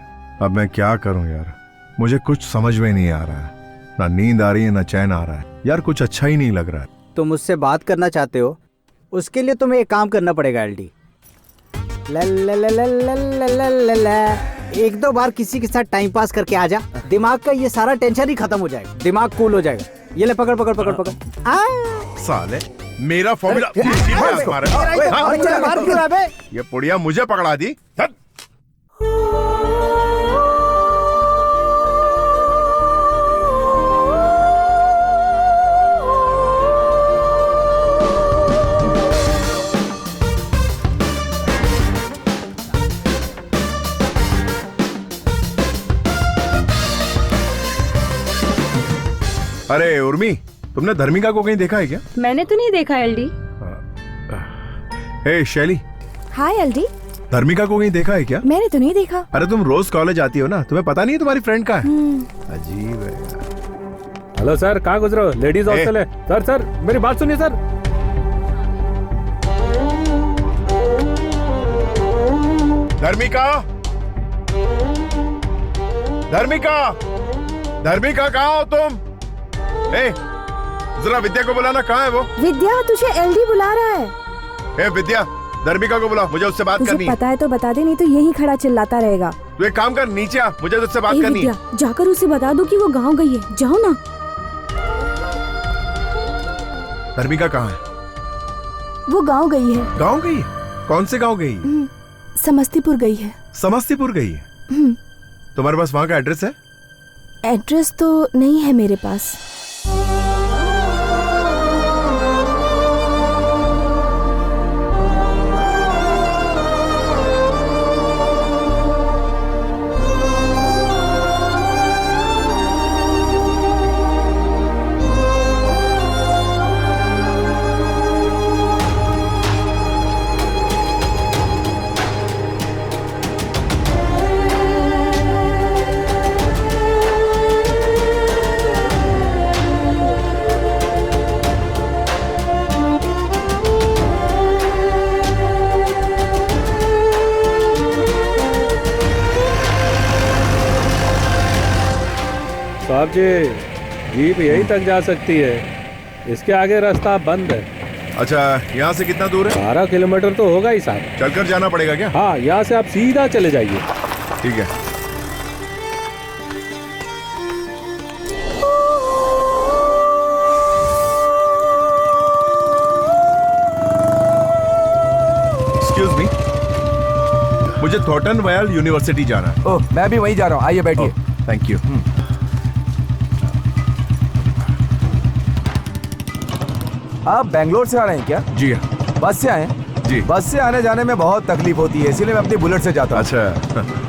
अब मैं क्या करूं यार, मुझे कुछ समझ में नहीं आ रहा है। ना नींद आ रही है ना चैन आ रहा है यार, कुछ अच्छा ही नहीं लग रहा है। तुम मुझसे बात करना चाहते हो, उसके लिए तुम्हें एक काम करना पड़ेगा एलडी। एक दो बार किसी के साथ टाइम पास करके आ जा, दिमाग का ये सारा टेंशन ही खत्म हो जाएगा, दिमाग कूल हो जाएगा। ये ले पकड़ पकड़ पकड़ पकड़। साले मेरा फॉर्मूला ये पुड़िया मुझे पकड़ा दी। अरे उर्मी, तुमने धर्मिका को कहीं देखा है क्या? मैंने तो नहीं देखा एलडी। हे शैली। हाय एलडी। धर्मिका को कहीं देखा है क्या? मैंने तो नहीं देखा। अरे तुम रोज कॉलेज आती हो ना, तुम्हें पता नहीं है तुम्हारी फ्रेंड कहाँ है? अजीब है। हेलो सर, कहाँ गुजरे हो? लेडीज हॉस्टल है। सर मेरी बात सुनिए सर। धर्मिका, धर्मिका कहाँ हो तुम? जरा विद्या को बुलाना, कहाँ है वो? विद्या, तुझे एलडी बुला रहा है। विद्या, धर्मिका को बुला, मुझे उससे बात करनी है। पता है तो बता दे, नहीं तो यही खड़ा चिल्लाता रहेगा। तू एक काम कर, नीचे आ, मुझे उससे बात करनी है। जाकर उसे बता दो कि वो गाँव गई है, जाओ ना। धर्मिका कहाँ है? वो गाँव गई है। गाँव गई है? कौन से गाँव गई? समस्तीपुर गई है। समस्तीपुर गई है? तुम्हारे पास वहाँ का एड्रेस है? एड्रेस तो नहीं है मेरे पास। साहब जी, जीप यहीं तक जा सकती है, इसके आगे रास्ता बंद है। अच्छा, यहाँ से कितना दूर है? 12 किलोमीटर तो होगा ही साहब। चलकर जाना पड़ेगा क्या? हाँ, यहाँ से आप सीधा चले जाइए। ठीक है। एक्सक्यूज मी, मुझे थॉर्टन वायल यूनिवर्सिटी जाना है। ओह, मैं भी वहीं जा रहा हूँ, आइए बैठिए। Thank you. आप बेंगलोर से आ रहे हैं क्या? जी हाँ। बस से आए हैं? जी। बस से आने जाने में बहुत तकलीफ होती है, इसीलिए मैं अपनी बुलेट से जाता हूँ। अच्छा।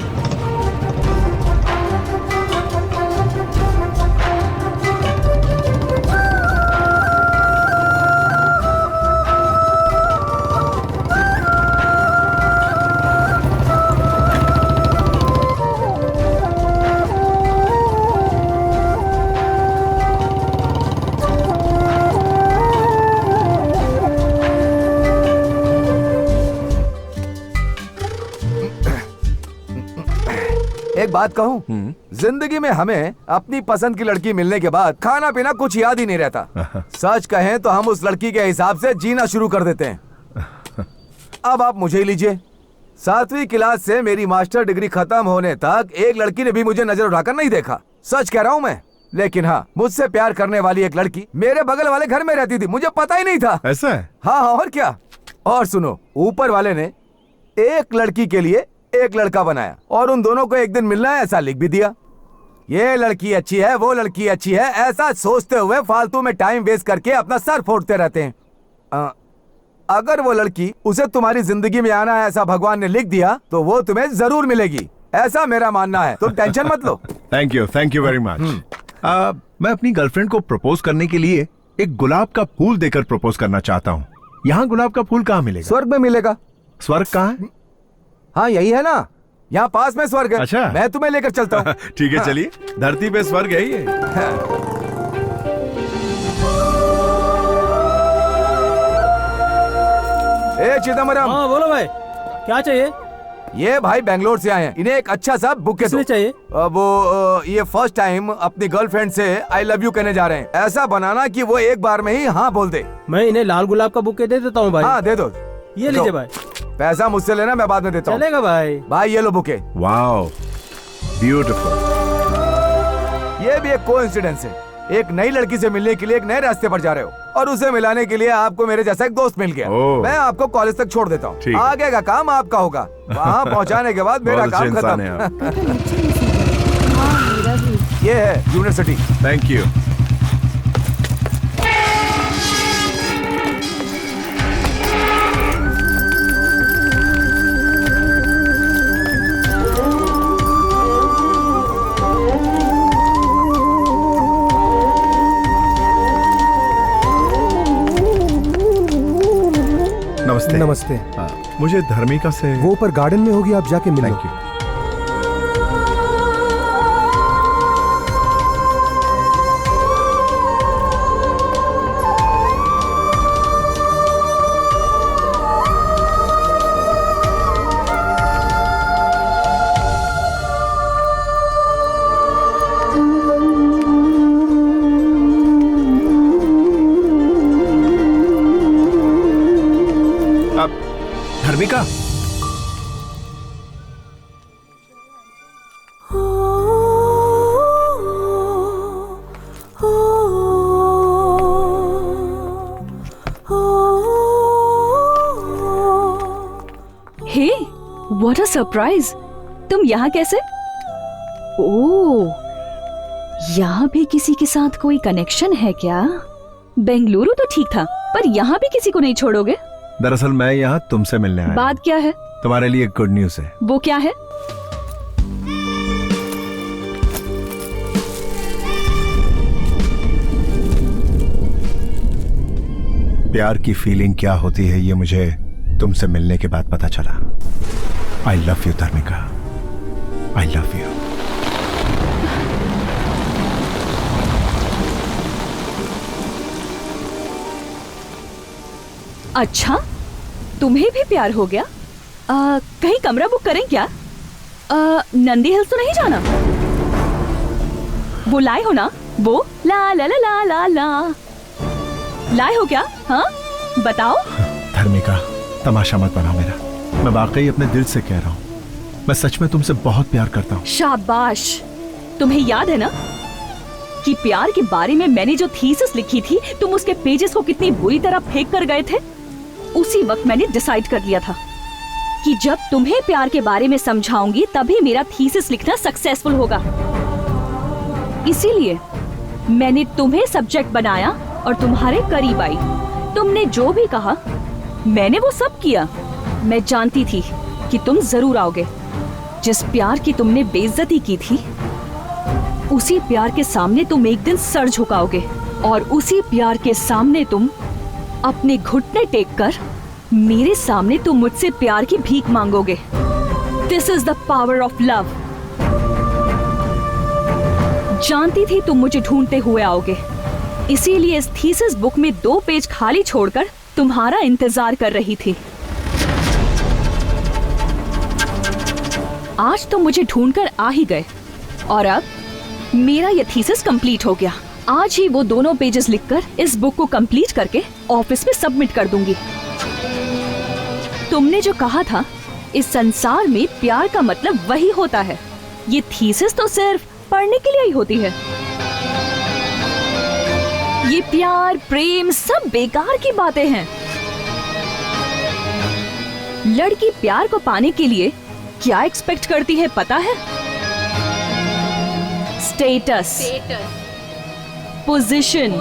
एक बात कहूँ, जिंदगी में हमें अपनी पसंद की लड़की मिलने के बाद खाना पीना कुछ याद ही नहीं रहता। सच कहें तो हम उस लड़की के हिसाब से जीना शुरू कर देते हैं। अब आप मुझे ही लीजिए, 7वीं क्लास से मेरी मास्टर डिग्री खत्म होने तक एक लड़की ने भी मुझे नजर उठाकर नहीं देखा। सच कह रहा हूँ मैं। लेकिन हाँ, मुझसे प्यार करने वाली एक लड़की मेरे बगल वाले घर में रहती थी, मुझे पता ही नहीं था। ऐसा है? हाँ, और क्या। और सुनो, ऊपर वाले ने एक लड़की के लिए एक लड़का बनाया और उन दोनों को एक दिन मिलना है ऐसा लिख भी दिया। ये लड़की अच्छी है, वो लड़की अच्छी है, ऐसा सोचते हुए फालतू में टाइम वेस्ट करके अपना सर फोड़ते रहते हैं। अगर वो लड़की उसे तुम्हारी जिंदगी में आना है ऐसा भगवान ने लिख दिया तो वो तुम्हें जरूर मिलेगी, ऐसा मेरा मानना है। तुम टेंशन मत लो। Thank you very much. मैं अपनी गर्लफ्रेंड को प्रपोज करने के लिए एक गुलाब का फूल देकर प्रपोज करना चाहता हूँ। यहाँ गुलाब का फूल कहाँ मिलेगा? स्वर्ग में मिलेगा। स्वर्ग कहाँ है? हाँ यही है ना, यहाँ पास में स्वर्ग है। अच्छा, मैं तुम्हें लेकर चलता हूँ। ठीक है, चलिए। धरती पे स्वर्ग है ये। ए चिदम्बरम। हाँ बोलो भाई, क्या चाहिए? ये भाई बेंगलोर से आए हैं, इन्हें एक अच्छा सा बुके दो। चाहिए? ये फर्स्ट टाइम अपनी गर्लफ्रेंड से आई लव यू कहने जा रहे हैं। ऐसा बनाना कि वो एक बार में ही हाँ बोल दे। मैं इन्हें लाल गुलाब का बुके दे देता हूँ भाई। हाँ दे दो। ये लीजिए भाई। पैसा मुझसे लेना, मैं बाद में देता हूँ। चलेगा भाई। भाई ये लो बुके। Wow, beautiful. ये भी एक कोइंसिडेंस है। एक नई लड़की से मिलने के लिए एक नए रास्ते पर जा रहे हो और उसे मिलाने के लिए आपको मेरे जैसा एक दोस्त मिल गया। मैं आपको कॉलेज तक छोड़ देता हूँ, आगे का काम आपका होगा। वहाँ पहुँचाने के बाद मेरा काम खत्म। ये है यूनिवर्सिटी। Thank you. नमस्ते। नमस्ते। मुझे धर्मिका से। वो ऊपर गार्डन में होगी, आप जाके मिलो। Thank you. Dharmika, hey, what a surprise! तुम यहाँ कैसे? ओह, यहाँ भी किसी के साथ कोई कनेक्शन है क्या? बेंगलुरु तो ठीक था, पर यहाँ भी किसी को नहीं छोड़ोगे? दरअसल मैं यहाँ तुमसे मिलने आया। बात क्या है? तुम्हारे लिए गुड न्यूज है। वो क्या है? प्यार की फीलिंग क्या होती है ये मुझे तुमसे मिलने के बाद पता चला। I love you Dharmika, I love you. अच्छा, तुम्हें भी प्यार हो गया? कहीं कमरा बुक करें क्या? नंदी हिल्स तो नहीं जाना? वो लाए हो ना? वो ला ला ला ला ला ला लाए हो क्या? हाँ बताओ। धर्मिका, तमाशा मत बनाओ मेरा। मैं वाकई अपने दिल से कह रहा हूँ, मैं सच में तुमसे बहुत प्यार करता हूँ। शाबाश। तुम्हें याद है ना कि प्यार के बारे में मैंने जो थीसिस लिखी थी, तुम उसके पेजेस को कितनी बुरी तरह फेंक कर गए थे? उसी वक्त मैंने डिसाइड कर लिया था कि जब तुम्हें प्यार के बारे में समझाऊंगी तभी मेरा थीसिस लिखना सक्सेसफुल होगा। इसीलिए मैंने तुम्हें सब्जेक्ट बनाया और तुम्हारे करीब आई। तुमने जो भी कहा मैंने वो सब किया। मैं जानती थी कि तुम जरूर आओगे। जिस प्यार की तुमने बेइज्जती की थी, उसी प्यार के सामने तुम एक दिन सर झुकाओगे और उसी प्यार के सामने तुम अपने घुटने टेक कर मेरे सामने तुम मुझसे प्यार की भीख मांगोगे। This is the power of love. जानती थी तुम मुझे ढूंढते हुए आओगे, इसीलिए इस थीसिस बुक में 2 पेज खाली छोड़कर तुम्हारा इंतजार कर रही थी। आज तुम मुझे ढूंढकर आ ही गए और अब मेरा यह थीसिस कंप्लीट हो गया। आज ही वो दोनों पेजेस लिखकर इस बुक को कंप्लीट करके ऑफिस में सबमिट कर दूंगी। तुमने जो कहा था, इस संसार में प्यार का मतलब वही होता है। ये थीसिस तो सिर्फ पढ़ने के लिए ही होती है। ये प्यार प्रेम सब बेकार की बातें हैं। लड़की प्यार को पाने के लिए क्या एक्सपेक्ट करती है पता है? Status, position,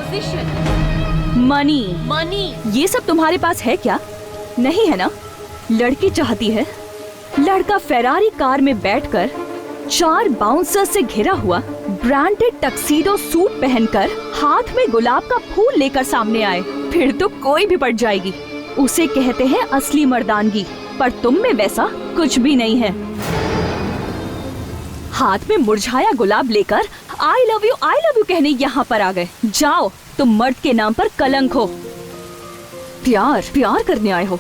money. ये सब तुम्हारे पास है क्या? नहीं है ना? लड़की चाहती है लड़का फेरारी कार में बैठकर 4 बाउंसर से घिरा हुआ ब्रांडेड टक्सीडो सूट पहनकर हाथ में गुलाब का फूल लेकर सामने आए, फिर तो कोई भी पट जाएगी। उसे कहते हैं असली मर्दानगी, पर तुम में वैसा कुछ भी नहीं है। हाथ में मुरझाया गुलाब लेकर आई लव यू कहने यहाँ पर आ गए। जाओ, तुम मर्द के नाम पर कलंक हो। प्यार करने आए हो।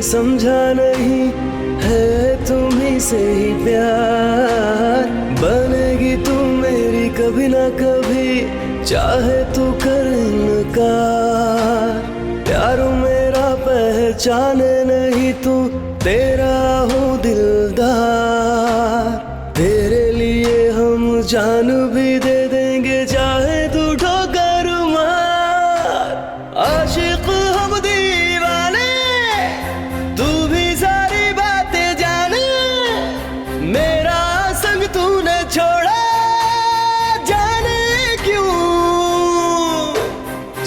समझा नहीं है तुम्हीं से ही प्यार, बनेगी तू मेरी कभी ना कभी, चाहे तू कर इनकार। प्यार मेरा पहचाने नहीं तू, तेरा हूँ दिलदार। तेरे लिए हम जान भी दे देंगे, चाहे तू ठोकर मार। आशिक हम दीवाने, तू भी सारी बातें जाने। मेरा संग तूने छोड़ा, जाने क्यों।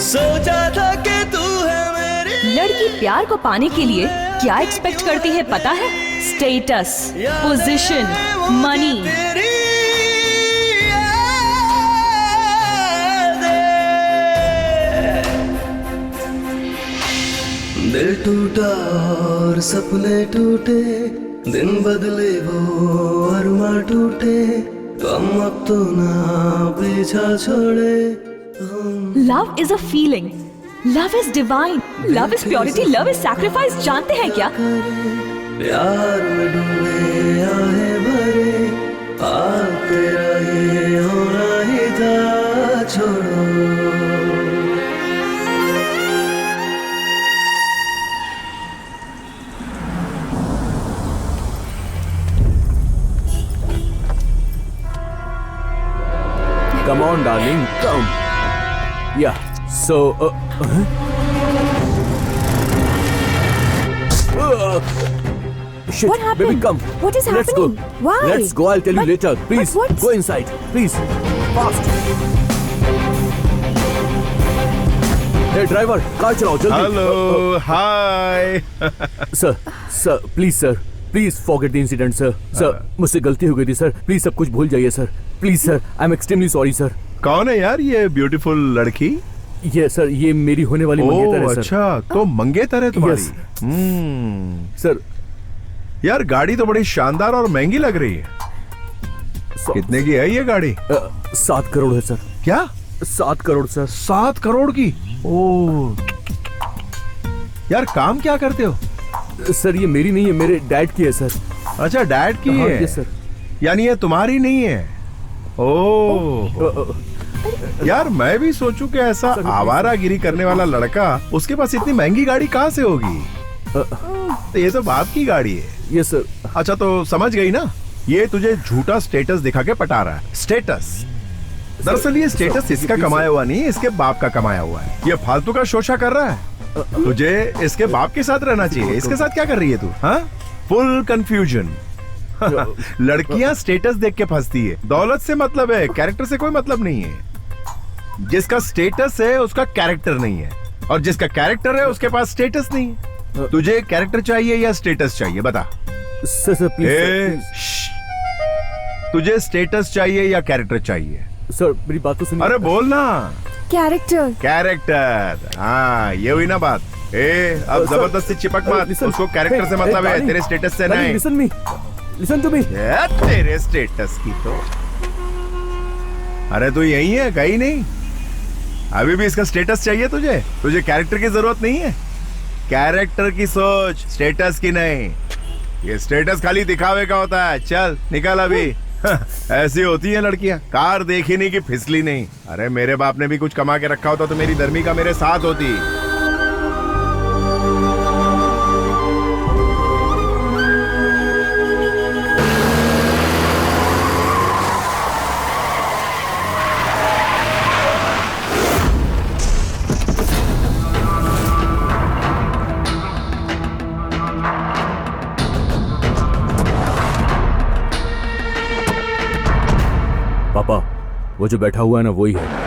सोचा था कि तू है मेरी। लड़की प्यार को पाने के लिए क्या एक्सपेक्ट करती है पता है? Status, position, money. दिल टूटा और सपने टूटे, दिन बदले वो अरमा टूटे। कम अब तो ना पीछा छोड़े। Love is a feeling, love is divine, love is purity, love is sacrifice. जानते हैं क्या? प्यार में डूबे आहे भरे, तेरा ये होना ही था। छोड़ो Come on, darling, come. Yeah. So. Shit, What happened? baby, come. What is Let's happening? go. Why? Let's go. I'll tell you later. Please, go inside. Please, fast. Hey, driver, car चलाओ जल्दी. Hello, hi. Sir, please, sir. Please forget the incident, sir. Sir, मुझसे गलती हो गई थी, sir. Please सब कुछ भूल जाइए, sir. Please, sir. I'm extremely sorry, sir. कौन है यार ये ब्यूटीफुल लड़की? ये सर, ये मेरी होने वाली मंगेतर है, सर. अच्छा, तो मंगेतर है तुम्हारी? सर, यार गाड़ी तो बड़ी शानदार और महंगी लग रही है। कितने की है ये गाड़ी? 7 करोड़ है, सर. क्या? 7 करोड़, सर. 7 करोड़ की? ओह, यार काम क्या करते हो? सर, ये मेरी नहीं है, मेरे डैड की है, सर. अच्छा, डैड की है? Yes, sir. यानी ये तुम्हारी नहीं है? ओह, यार मैं भी सोचूं कि ऐसा आवारागिरी करने वाला लड़का, उसके पास इतनी महंगी गाड़ी कहाँ से होगी? तो ये तो बाप की गाड़ी है। Yes sir. अच्छा, तो समझ गई ना, ये तुझे झूठा स्टेटस दिखा के पटा रहा है। स्टेटस, दरअसल ये स्टेटस इसका कमाया हुआ नहीं, इसके बाप का कमाया हुआ है। ये फालतू का शोशा कर रहा है। तुझे इसके बाप के साथ रहना चाहिए, इसके साथ क्या कर रही है तू? हाँ, फुल कंफ्यूजन। लड़कियां स्टेटस देख के फंसती है। दौलत से मतलब है, कैरेक्टर से कोई मतलब नहीं है। जिसका स्टेटस है उसका कैरेक्टर नहीं है, और जिसका कैरेक्टर है उसके पास स्टेटस नहीं है। तुझे कैरेक्टर चाहिए या स्टेटस चाहिए, बता। Sir please. तुझे स्टेटस चाहिए या कैरेक्टर चाहिए? सर मेरी बात तो सुनिए। अरे बोल ना। कैरेक्टर। कैरेक्टर, हाँ ये हुई ना बात। अब जबरदस्ती चिपक मत, उसको कैरेक्टर से मतलब है, तेरे स्टेटस से नहीं। Listen to me. तेरे स्टेटस की तो, अरे तू यही है, कहीं नहीं। अभी भी इसका स्टेटस चाहिए तुझे? तुझे कैरेक्टर की जरूरत नहीं है। कैरेक्टर की सोच, स्टेटस की नहीं। ये स्टेटस खाली दिखावे का होता है। चल निकल अभी। ऐसी होती है लड़कियां, कार देखी नहीं कि फिसली नहीं। अरे मेरे बाप ने भी कुछ कमा के रखा होता तो मेरी धर्मिका मेरे साथ होती। पापा, वो जो बैठा हुआ है ना वही है।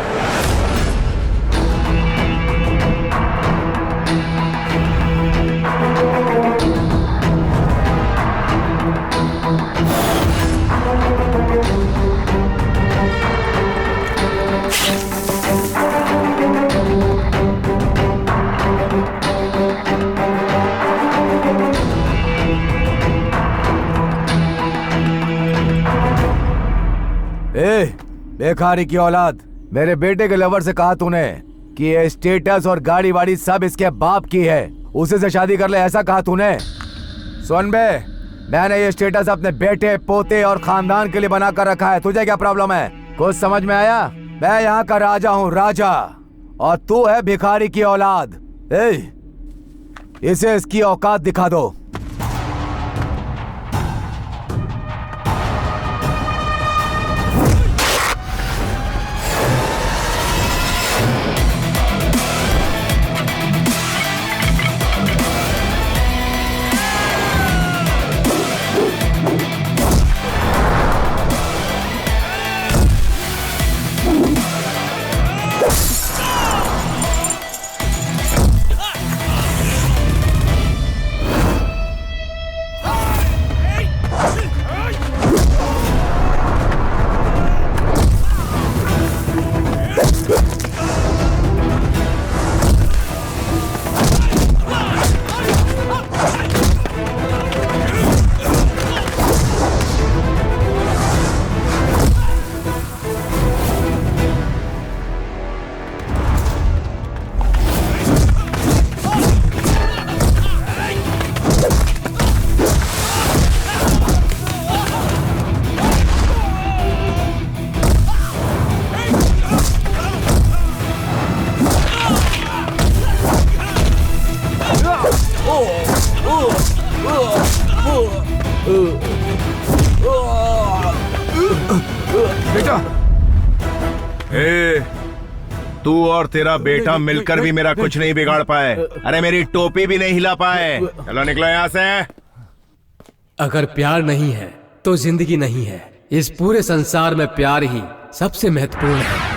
बेकारी की औलाद, मेरे बेटे के लवर से कहा तूने कि ये स्टेटस और गाड़ी वाड़ी सब इसके बाप की है, उसी से शादी कर ले, ऐसा कहा तूने? सुन बे, मैंने ये स्टेटस अपने बेटे, पोते और खानदान के लिए बना कर रखा है। तुझे क्या प्रॉब्लम है? कुछ समझ में आया? मैं यहाँ का राजा हूँ, राजा, और तू है भिखारी की औलाद। इसे इसकी औकात दिखा दो। बेटा, तू और तेरा बेटा मिलकर भी मेरा कुछ नहीं बिगाड़ पाए। अरे मेरी टोपी भी नहीं हिला पाए। चलो निकलो यहाँ से। अगर प्यार नहीं है तो जिंदगी नहीं है। इस पूरे संसार में प्यार ही सबसे महत्वपूर्ण है।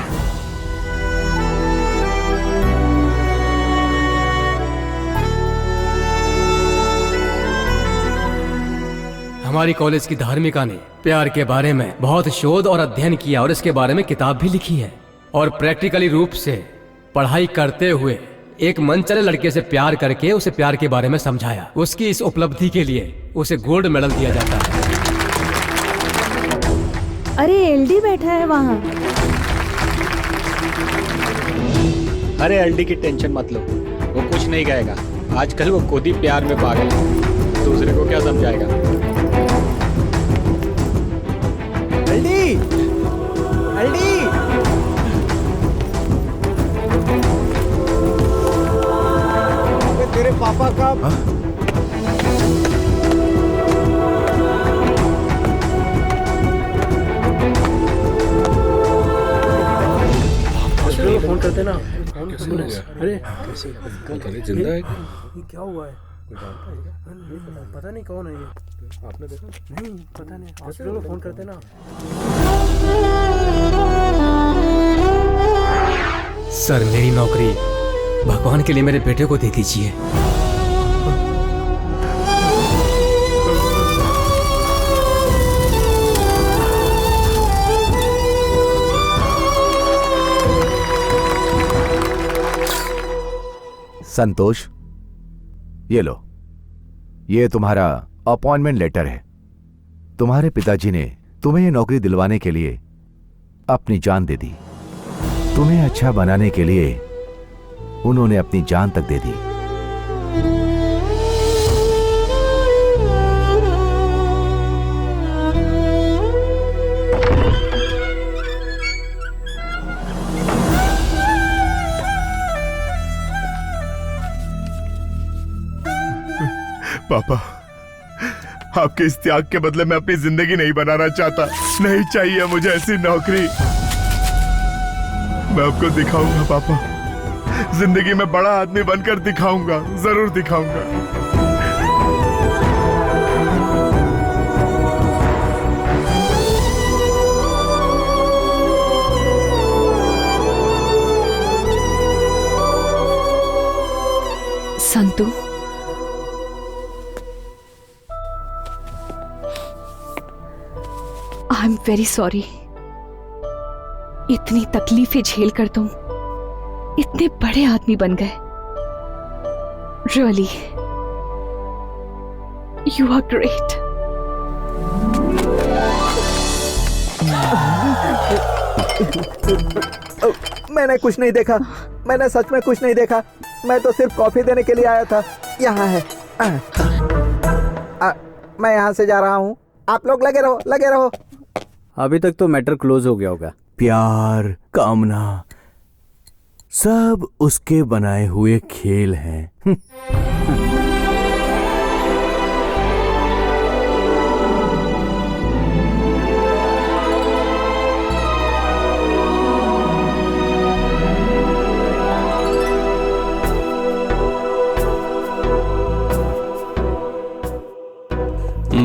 हमारी कॉलेज की धार्मिका ने प्यार के बारे में बहुत शोध और अध्ययन किया और इसके बारे में किताब भी लिखी है, और प्रैक्टिकली रूप से पढ़ाई करते हुए एक मनचले लड़के से प्यार करके उसे प्यार के बारे में समझाया। उसकी इस उपलब्धि के लिए उसे गोल्ड मेडल दिया जाता है। अरे एलडी बैठा है वहाँ। अरे एलडी की टेंशन मत लो, वो कुछ नहीं कहेगा। आजकल वो खुद ही प्यार में पागल है, दूसरे को क्या समझाएगा। एलडी, एलडी, तेरे पापा का फोन करते ना। अरे जिंदा है क्या हुआ है? पता नहीं कौन है ये। आपने देखा? नहीं पता नहीं। हॉस्पिटल में फोन करते ना। सर मेरी नौकरी भगवान के लिए मेरे बेटे को दे दीजिए। संतोष, ये लो, ये तुम्हारा अपॉइंटमेंट लेटर है। तुम्हारे पिताजी ने तुम्हें ये नौकरी दिलवाने के लिए अपनी जान दे दी। तुम्हें अच्छा बनाने के लिए उन्होंने अपनी जान तक दे दी। पापा, आपके इस त्याग के बदले मैं अपनी जिंदगी नहीं बनाना चाहता। नहीं चाहिए मुझे ऐसी नौकरी। मैं आपको दिखाऊंगा पापा, जिंदगी में बड़ा आदमी बनकर दिखाऊंगा, जरूर दिखाऊंगा। Santu, I am very sorry. इतनी तकलीफें झेल कर तुम इतने बड़े आदमी बन गए। Really, you are great. मैंने कुछ नहीं देखा, मैंने सच में कुछ नहीं देखा। मैं तो सिर्फ कॉफी देने के लिए आया था। यहाँ है। मैं यहाँ से जा रहा हूँ, आप लोग लगे रहो, लगे रहो। अभी तक तो मैटर क्लोज हो गया होगा। प्यार, कामना, सब उसके बनाए हुए खेल हैं।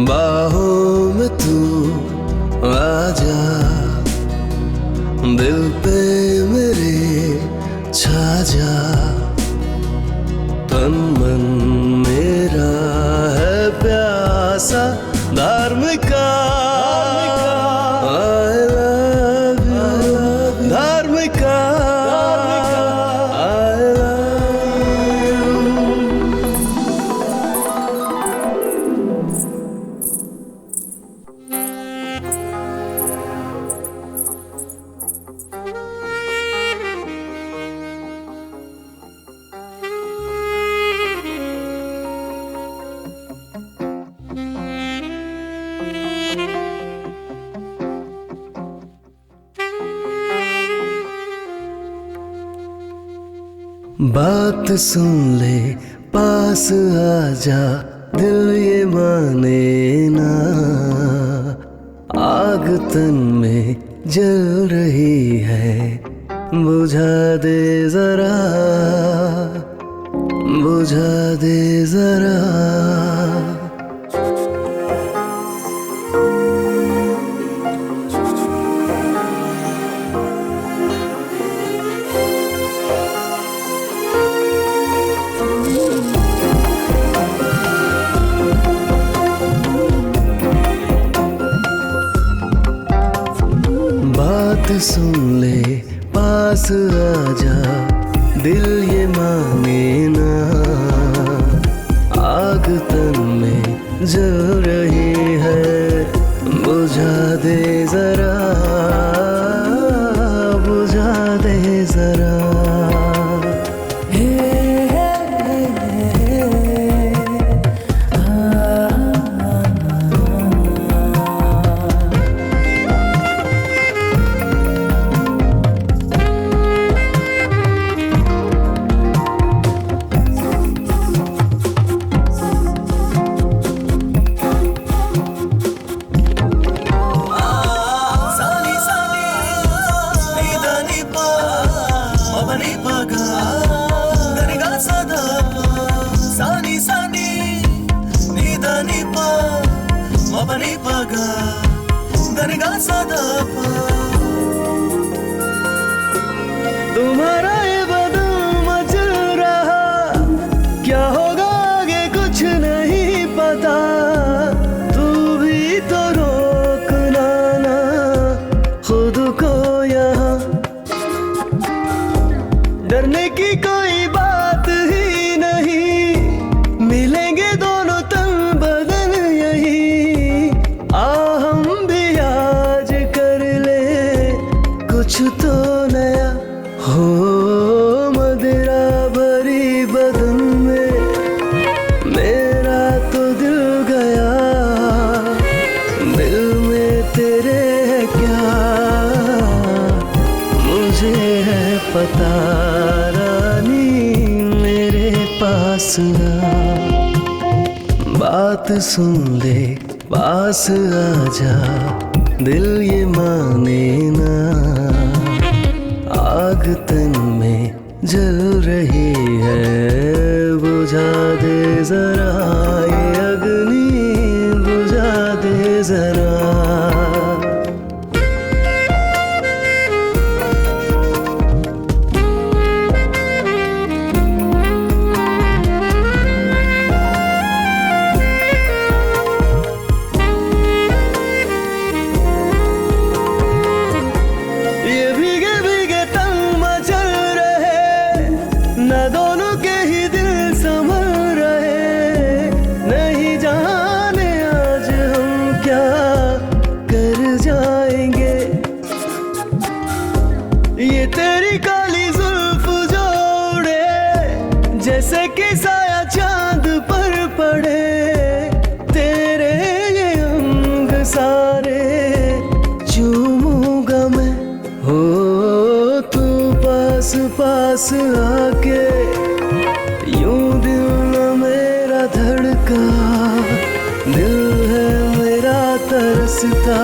बाहों में तू आजा, दिल पे मेरे छा जा, तन मन मेरा है प्यासा धार्मिका। I love you, धार्मिका। I love you। बात सुन ले, पास आजा, दिल ये माने ना, आग तन में जल रही है, बुझा दे जरा, बुझा दे जरा। बात सुन ले, पास आजा, दिल ये माने ना, आग तन में जल रही है, बुझा दे जरा, बुझा दे जरा। तुम्हारा ये बदल मचल रहा, क्या होगा आगे कुछ नहीं पता, तू भी तो रोकना ना खुद को यहाँ, डरने की कोई बात ही नहीं, मिलेंगे दोनों तन बदन यही, आ हम भी आज कर ले बात सुन ले, पास आ जा, दिल ये माने ना। आग तन में जल रही है, बुझा दे जरा ये अग्नि, बुझा दे जरा। पास आके यूं दिल न मेरा धड़का, दिल है मेरा तरसता।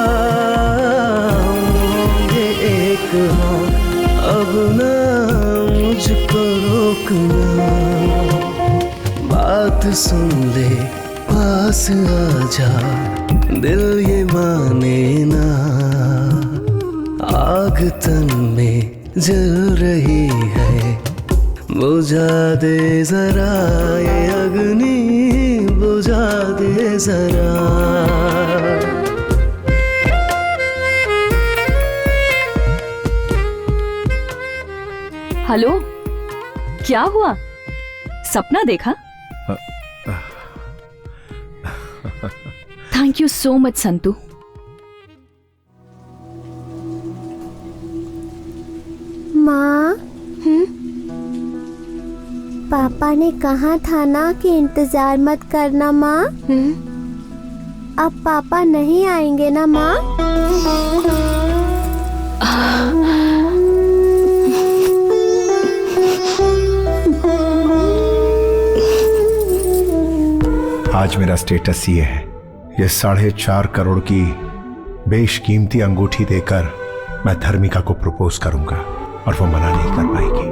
ये एक हाँ अब ना मुझको रोकना, बात सुन ले, पास आ जा, दिल ये माने ना। आग तन में जल रही है, बुझा दे जरा ये अग्नि, बुझा दे जरा। हेलो, क्या हुआ? सपना देखा? Thank you so much Santu. माँ, पापा ने कहा था ना कि इंतजार मत करना माँ। अब पापा नहीं आएंगे ना माँ? आज मेरा स्टेटस ये है, ये 4.5 करोड़ की बेशकीमती अंगूठी देकर मैं धर्मिका को प्रपोज करूंगा और वो मना नहीं कर पाएगी।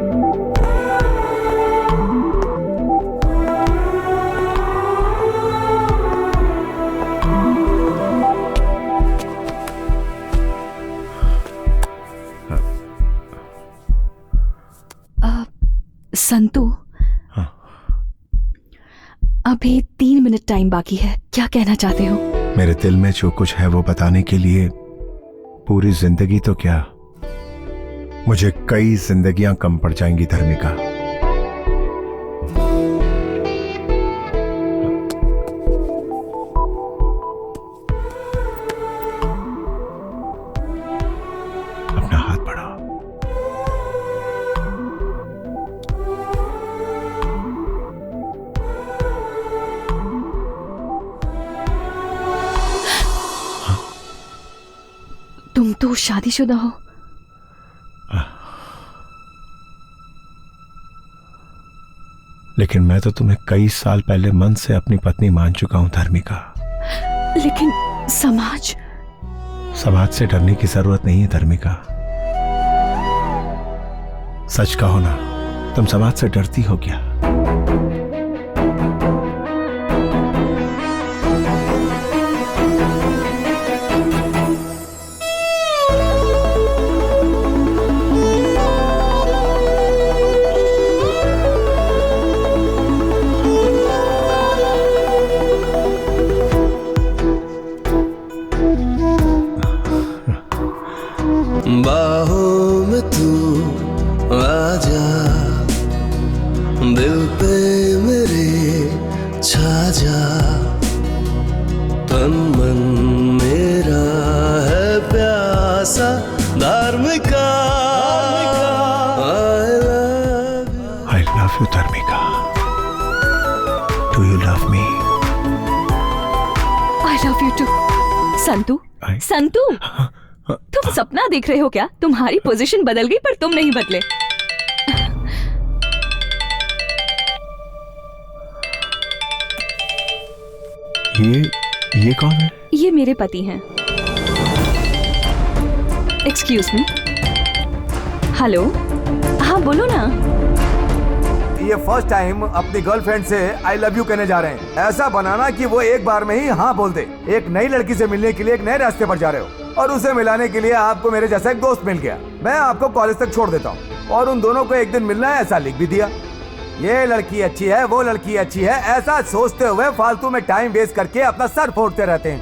संतू, अभी 3 मिनट टाइम बाकी है, क्या कहना चाहते हो? मेरे दिल में जो कुछ है वो बताने के लिए पूरी जिंदगी तो क्या, मुझे कई जिंदगियां कम पड़ जाएंगी धर्मिका। अपना हाथ बढ़ाओ। तुम तो शादीशुदा हो। लेकिन मैं तो तुम्हें कई साल पहले मन से अपनी पत्नी मान चुका हूं धर्मिका। लेकिन समाज से डरने की जरूरत नहीं है धर्मिका। सच कहो ना, तुम समाज से डरती हो क्या? बाहों में तू आजा, दिल पे मेरे छा जा। तन मन मेरा है प्यासा धार्मिका। I love you धर्मिका। Do you love me? I love you too। Santu, Santu, तुम सपना देख रहे हो क्या? तुम्हारी पोजीशन बदल गई पर तुम नहीं बदले। ये कौन है? ये मेरे पति हैं। Excuse me. हेलो, हाँ बोलो ना। ये फर्स्ट टाइम अपनी गर्लफ्रेंड से आई लव यू कहने जा रहे हैं। ऐसा बनाना कि वो एक बार में ही हाँ बोल दे। एक नई लड़की से मिलने के लिए एक नए रास्ते पर जा रहे हो और उसे मिलाने के लिए आपको मेरे जैसा एक दोस्त मिल गया। मैं आपको कॉलेज तक छोड़ देता हूँ और उन दोनों को एक दिन मिलना है ऐसा लिख भी दिया। ये लड़की अच्छी है, वो लड़की अच्छी है, ऐसा सोचते हुए फालतू में टाइम वेस्ट करके अपना सर फोड़ते रहते हैं।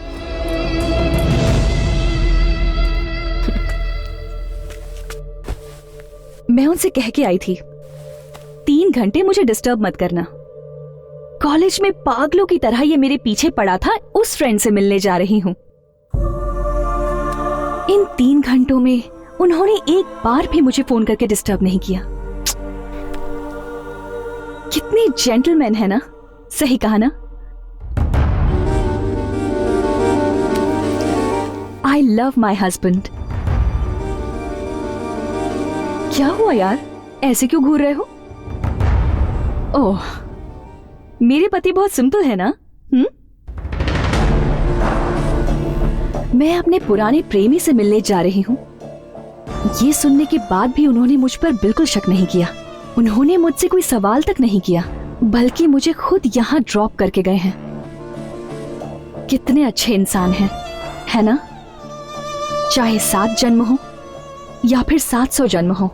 मैं उनसे कह के आई थी 3 घंटे मुझे डिस्टर्ब मत करना। कॉलेज में पागलों की तरह ये मेरे पीछे पड़ा था, उस फ्रेंड से मिलने जा रही हूँ। इन 3 घंटों में उन्होंने एक बार भी मुझे फोन करके डिस्टर्ब नहीं किया। कितने जेंटलमैन है ना, सही कहा ना? I love my husband. क्या हुआ यार, ऐसे क्यों घूर रहे हो? ओह, मेरे पति बहुत सिंपल है ना? मैं अपने पुराने प्रेमी से मिलने जा रही हूँ। ये सुनने के बाद भी उन्होंने मुझ पर बिल्कुल शक नहीं किया। उन्होंने मुझसे कोई सवाल तक नहीं किया, बल्कि मुझे खुद यहाँ ड्रॉप करके गए हैं। कितने अच्छे इंसान हैं, है ना? चाहे 7 जन्म हो या फिर 700 जन्म हो,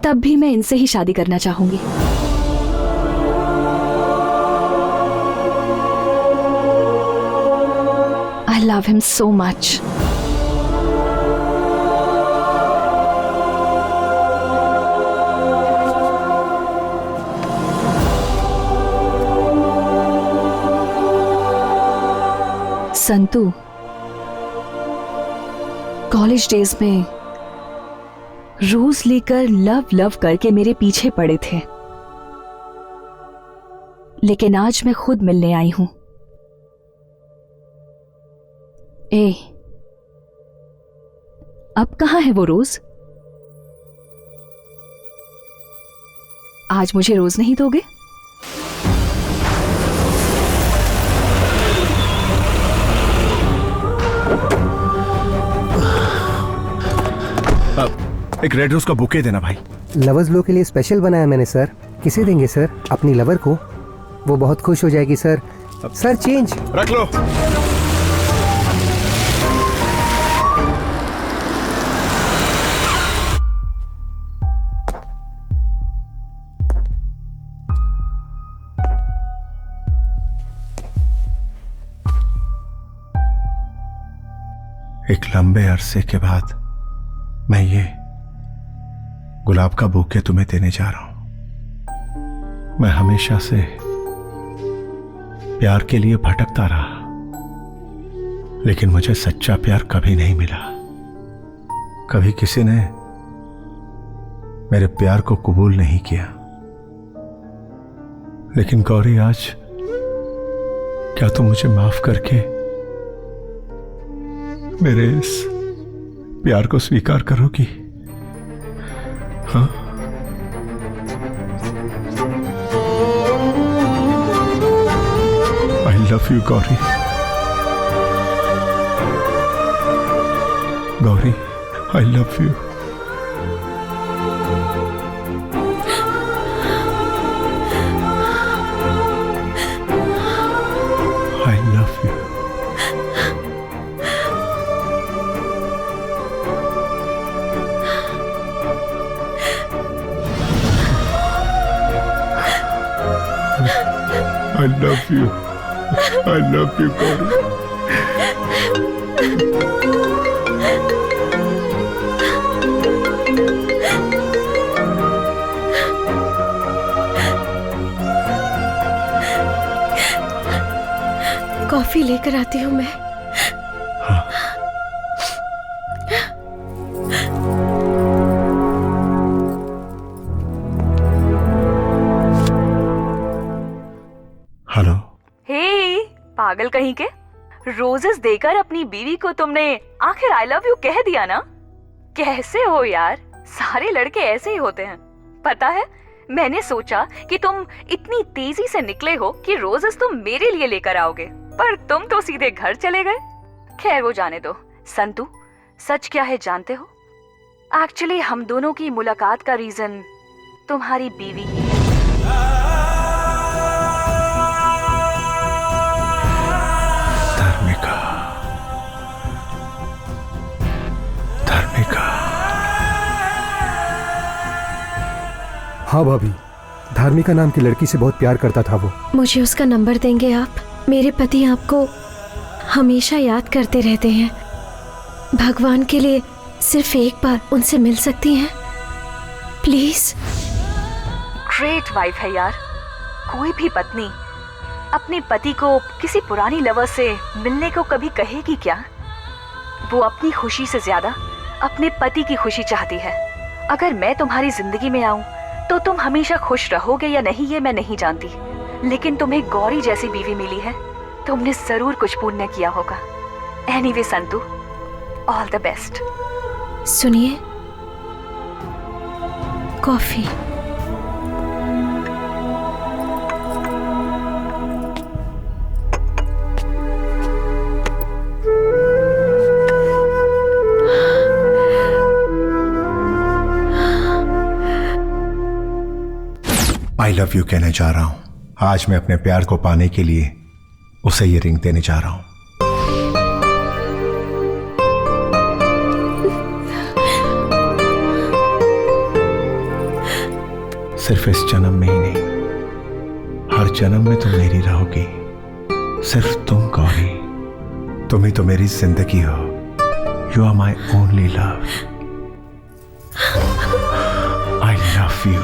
तब भी मैं इनसे ही शादी करना चाहूंगी। I love him so much. Santu, college days में रोज लेकर लव लव करके मेरे पीछे पड़े थे, लेकिन आज मैं खुद मिलने आई हूं। ए, अब कहां है वो रोज? आज मुझे रोज नहीं दोगे? एक रेड रोज का बुके देना भाई। लवर्स लो के लिए स्पेशल बनाया मैंने सर। किसे देंगे सर? अपनी लवर को, वो बहुत खुश हो जाएगी सर। सर चेंज रख लो। एक लंबे अरसे के बाद मैं ये गुलाब का बुके तुम्हें देने जा रहा हूं। मैं हमेशा से प्यार के लिए भटकता रहा, लेकिन मुझे सच्चा प्यार कभी नहीं मिला। कभी किसी ने मेरे प्यार को कबूल नहीं किया। लेकिन गौरी, आज क्या तुम मुझे माफ करके मेरे इस प्यार को स्वीकार करोगी? हाँ? I love you, Gauri. Gauri, I love you। I love you। I love you। I love you, Gauri। Coffee लेकर आती हूँ मैं। हेलो। हे, पागल कहीं के, रोजेस देकर अपनी बीवी को तुमने आखिर आई लव यू कह दिया ना? कैसे हो यार, सारे लड़के ऐसे ही होते हैं। पता है, मैंने सोचा कि तुम इतनी तेजी से निकले हो कि रोजेस तुम मेरे लिए लेकर आओगे, पर तुम तो सीधे घर चले गए। खैर वो जाने दो। संतू, सच क्या है जानते हो? एक्चुअली हम दोनों की मुलाकात का रीजन तुम्हारी बीवी ही है। धार्मिका, धार्मिका। हाँ भाभी, धार्मिका नाम की लड़की से बहुत प्यार करता था वो। मुझे उसका नंबर देंगे आप? मेरे पति आपको हमेशा याद करते रहते हैं। भगवान के लिए सिर्फ एक बार उनसे मिल सकती हैं प्लीज? ग्रेट वाइफ है यार। कोई भी पत्नी अपने पति को किसी पुरानी लवर से मिलने को कभी कहेगी क्या? वो अपनी खुशी से ज्यादा अपने पति की खुशी चाहती है। अगर मैं तुम्हारी जिंदगी में आऊं तो तुम हमेशा खुश रहोगे या नहीं ये मैं नहीं जानती, लेकिन तुम्हें गौरी जैसी बीवी मिली है, तुमने जरूर कुछ पुण्य किया होगा। Anyway Santu, all the best. सुनिए, कॉफी। आई लव यू कहने जा रहा हूं। आज मैं अपने प्यार को पाने के लिए उसे ये रिंग देने जा रहा हूं। सिर्फ इस जन्म में ही नहीं, हर जन्म में तुम मेरी रहोगी। सिर्फ तुम गौरी, तुम ही तो मेरी जिंदगी हो। You are my only love. I love you.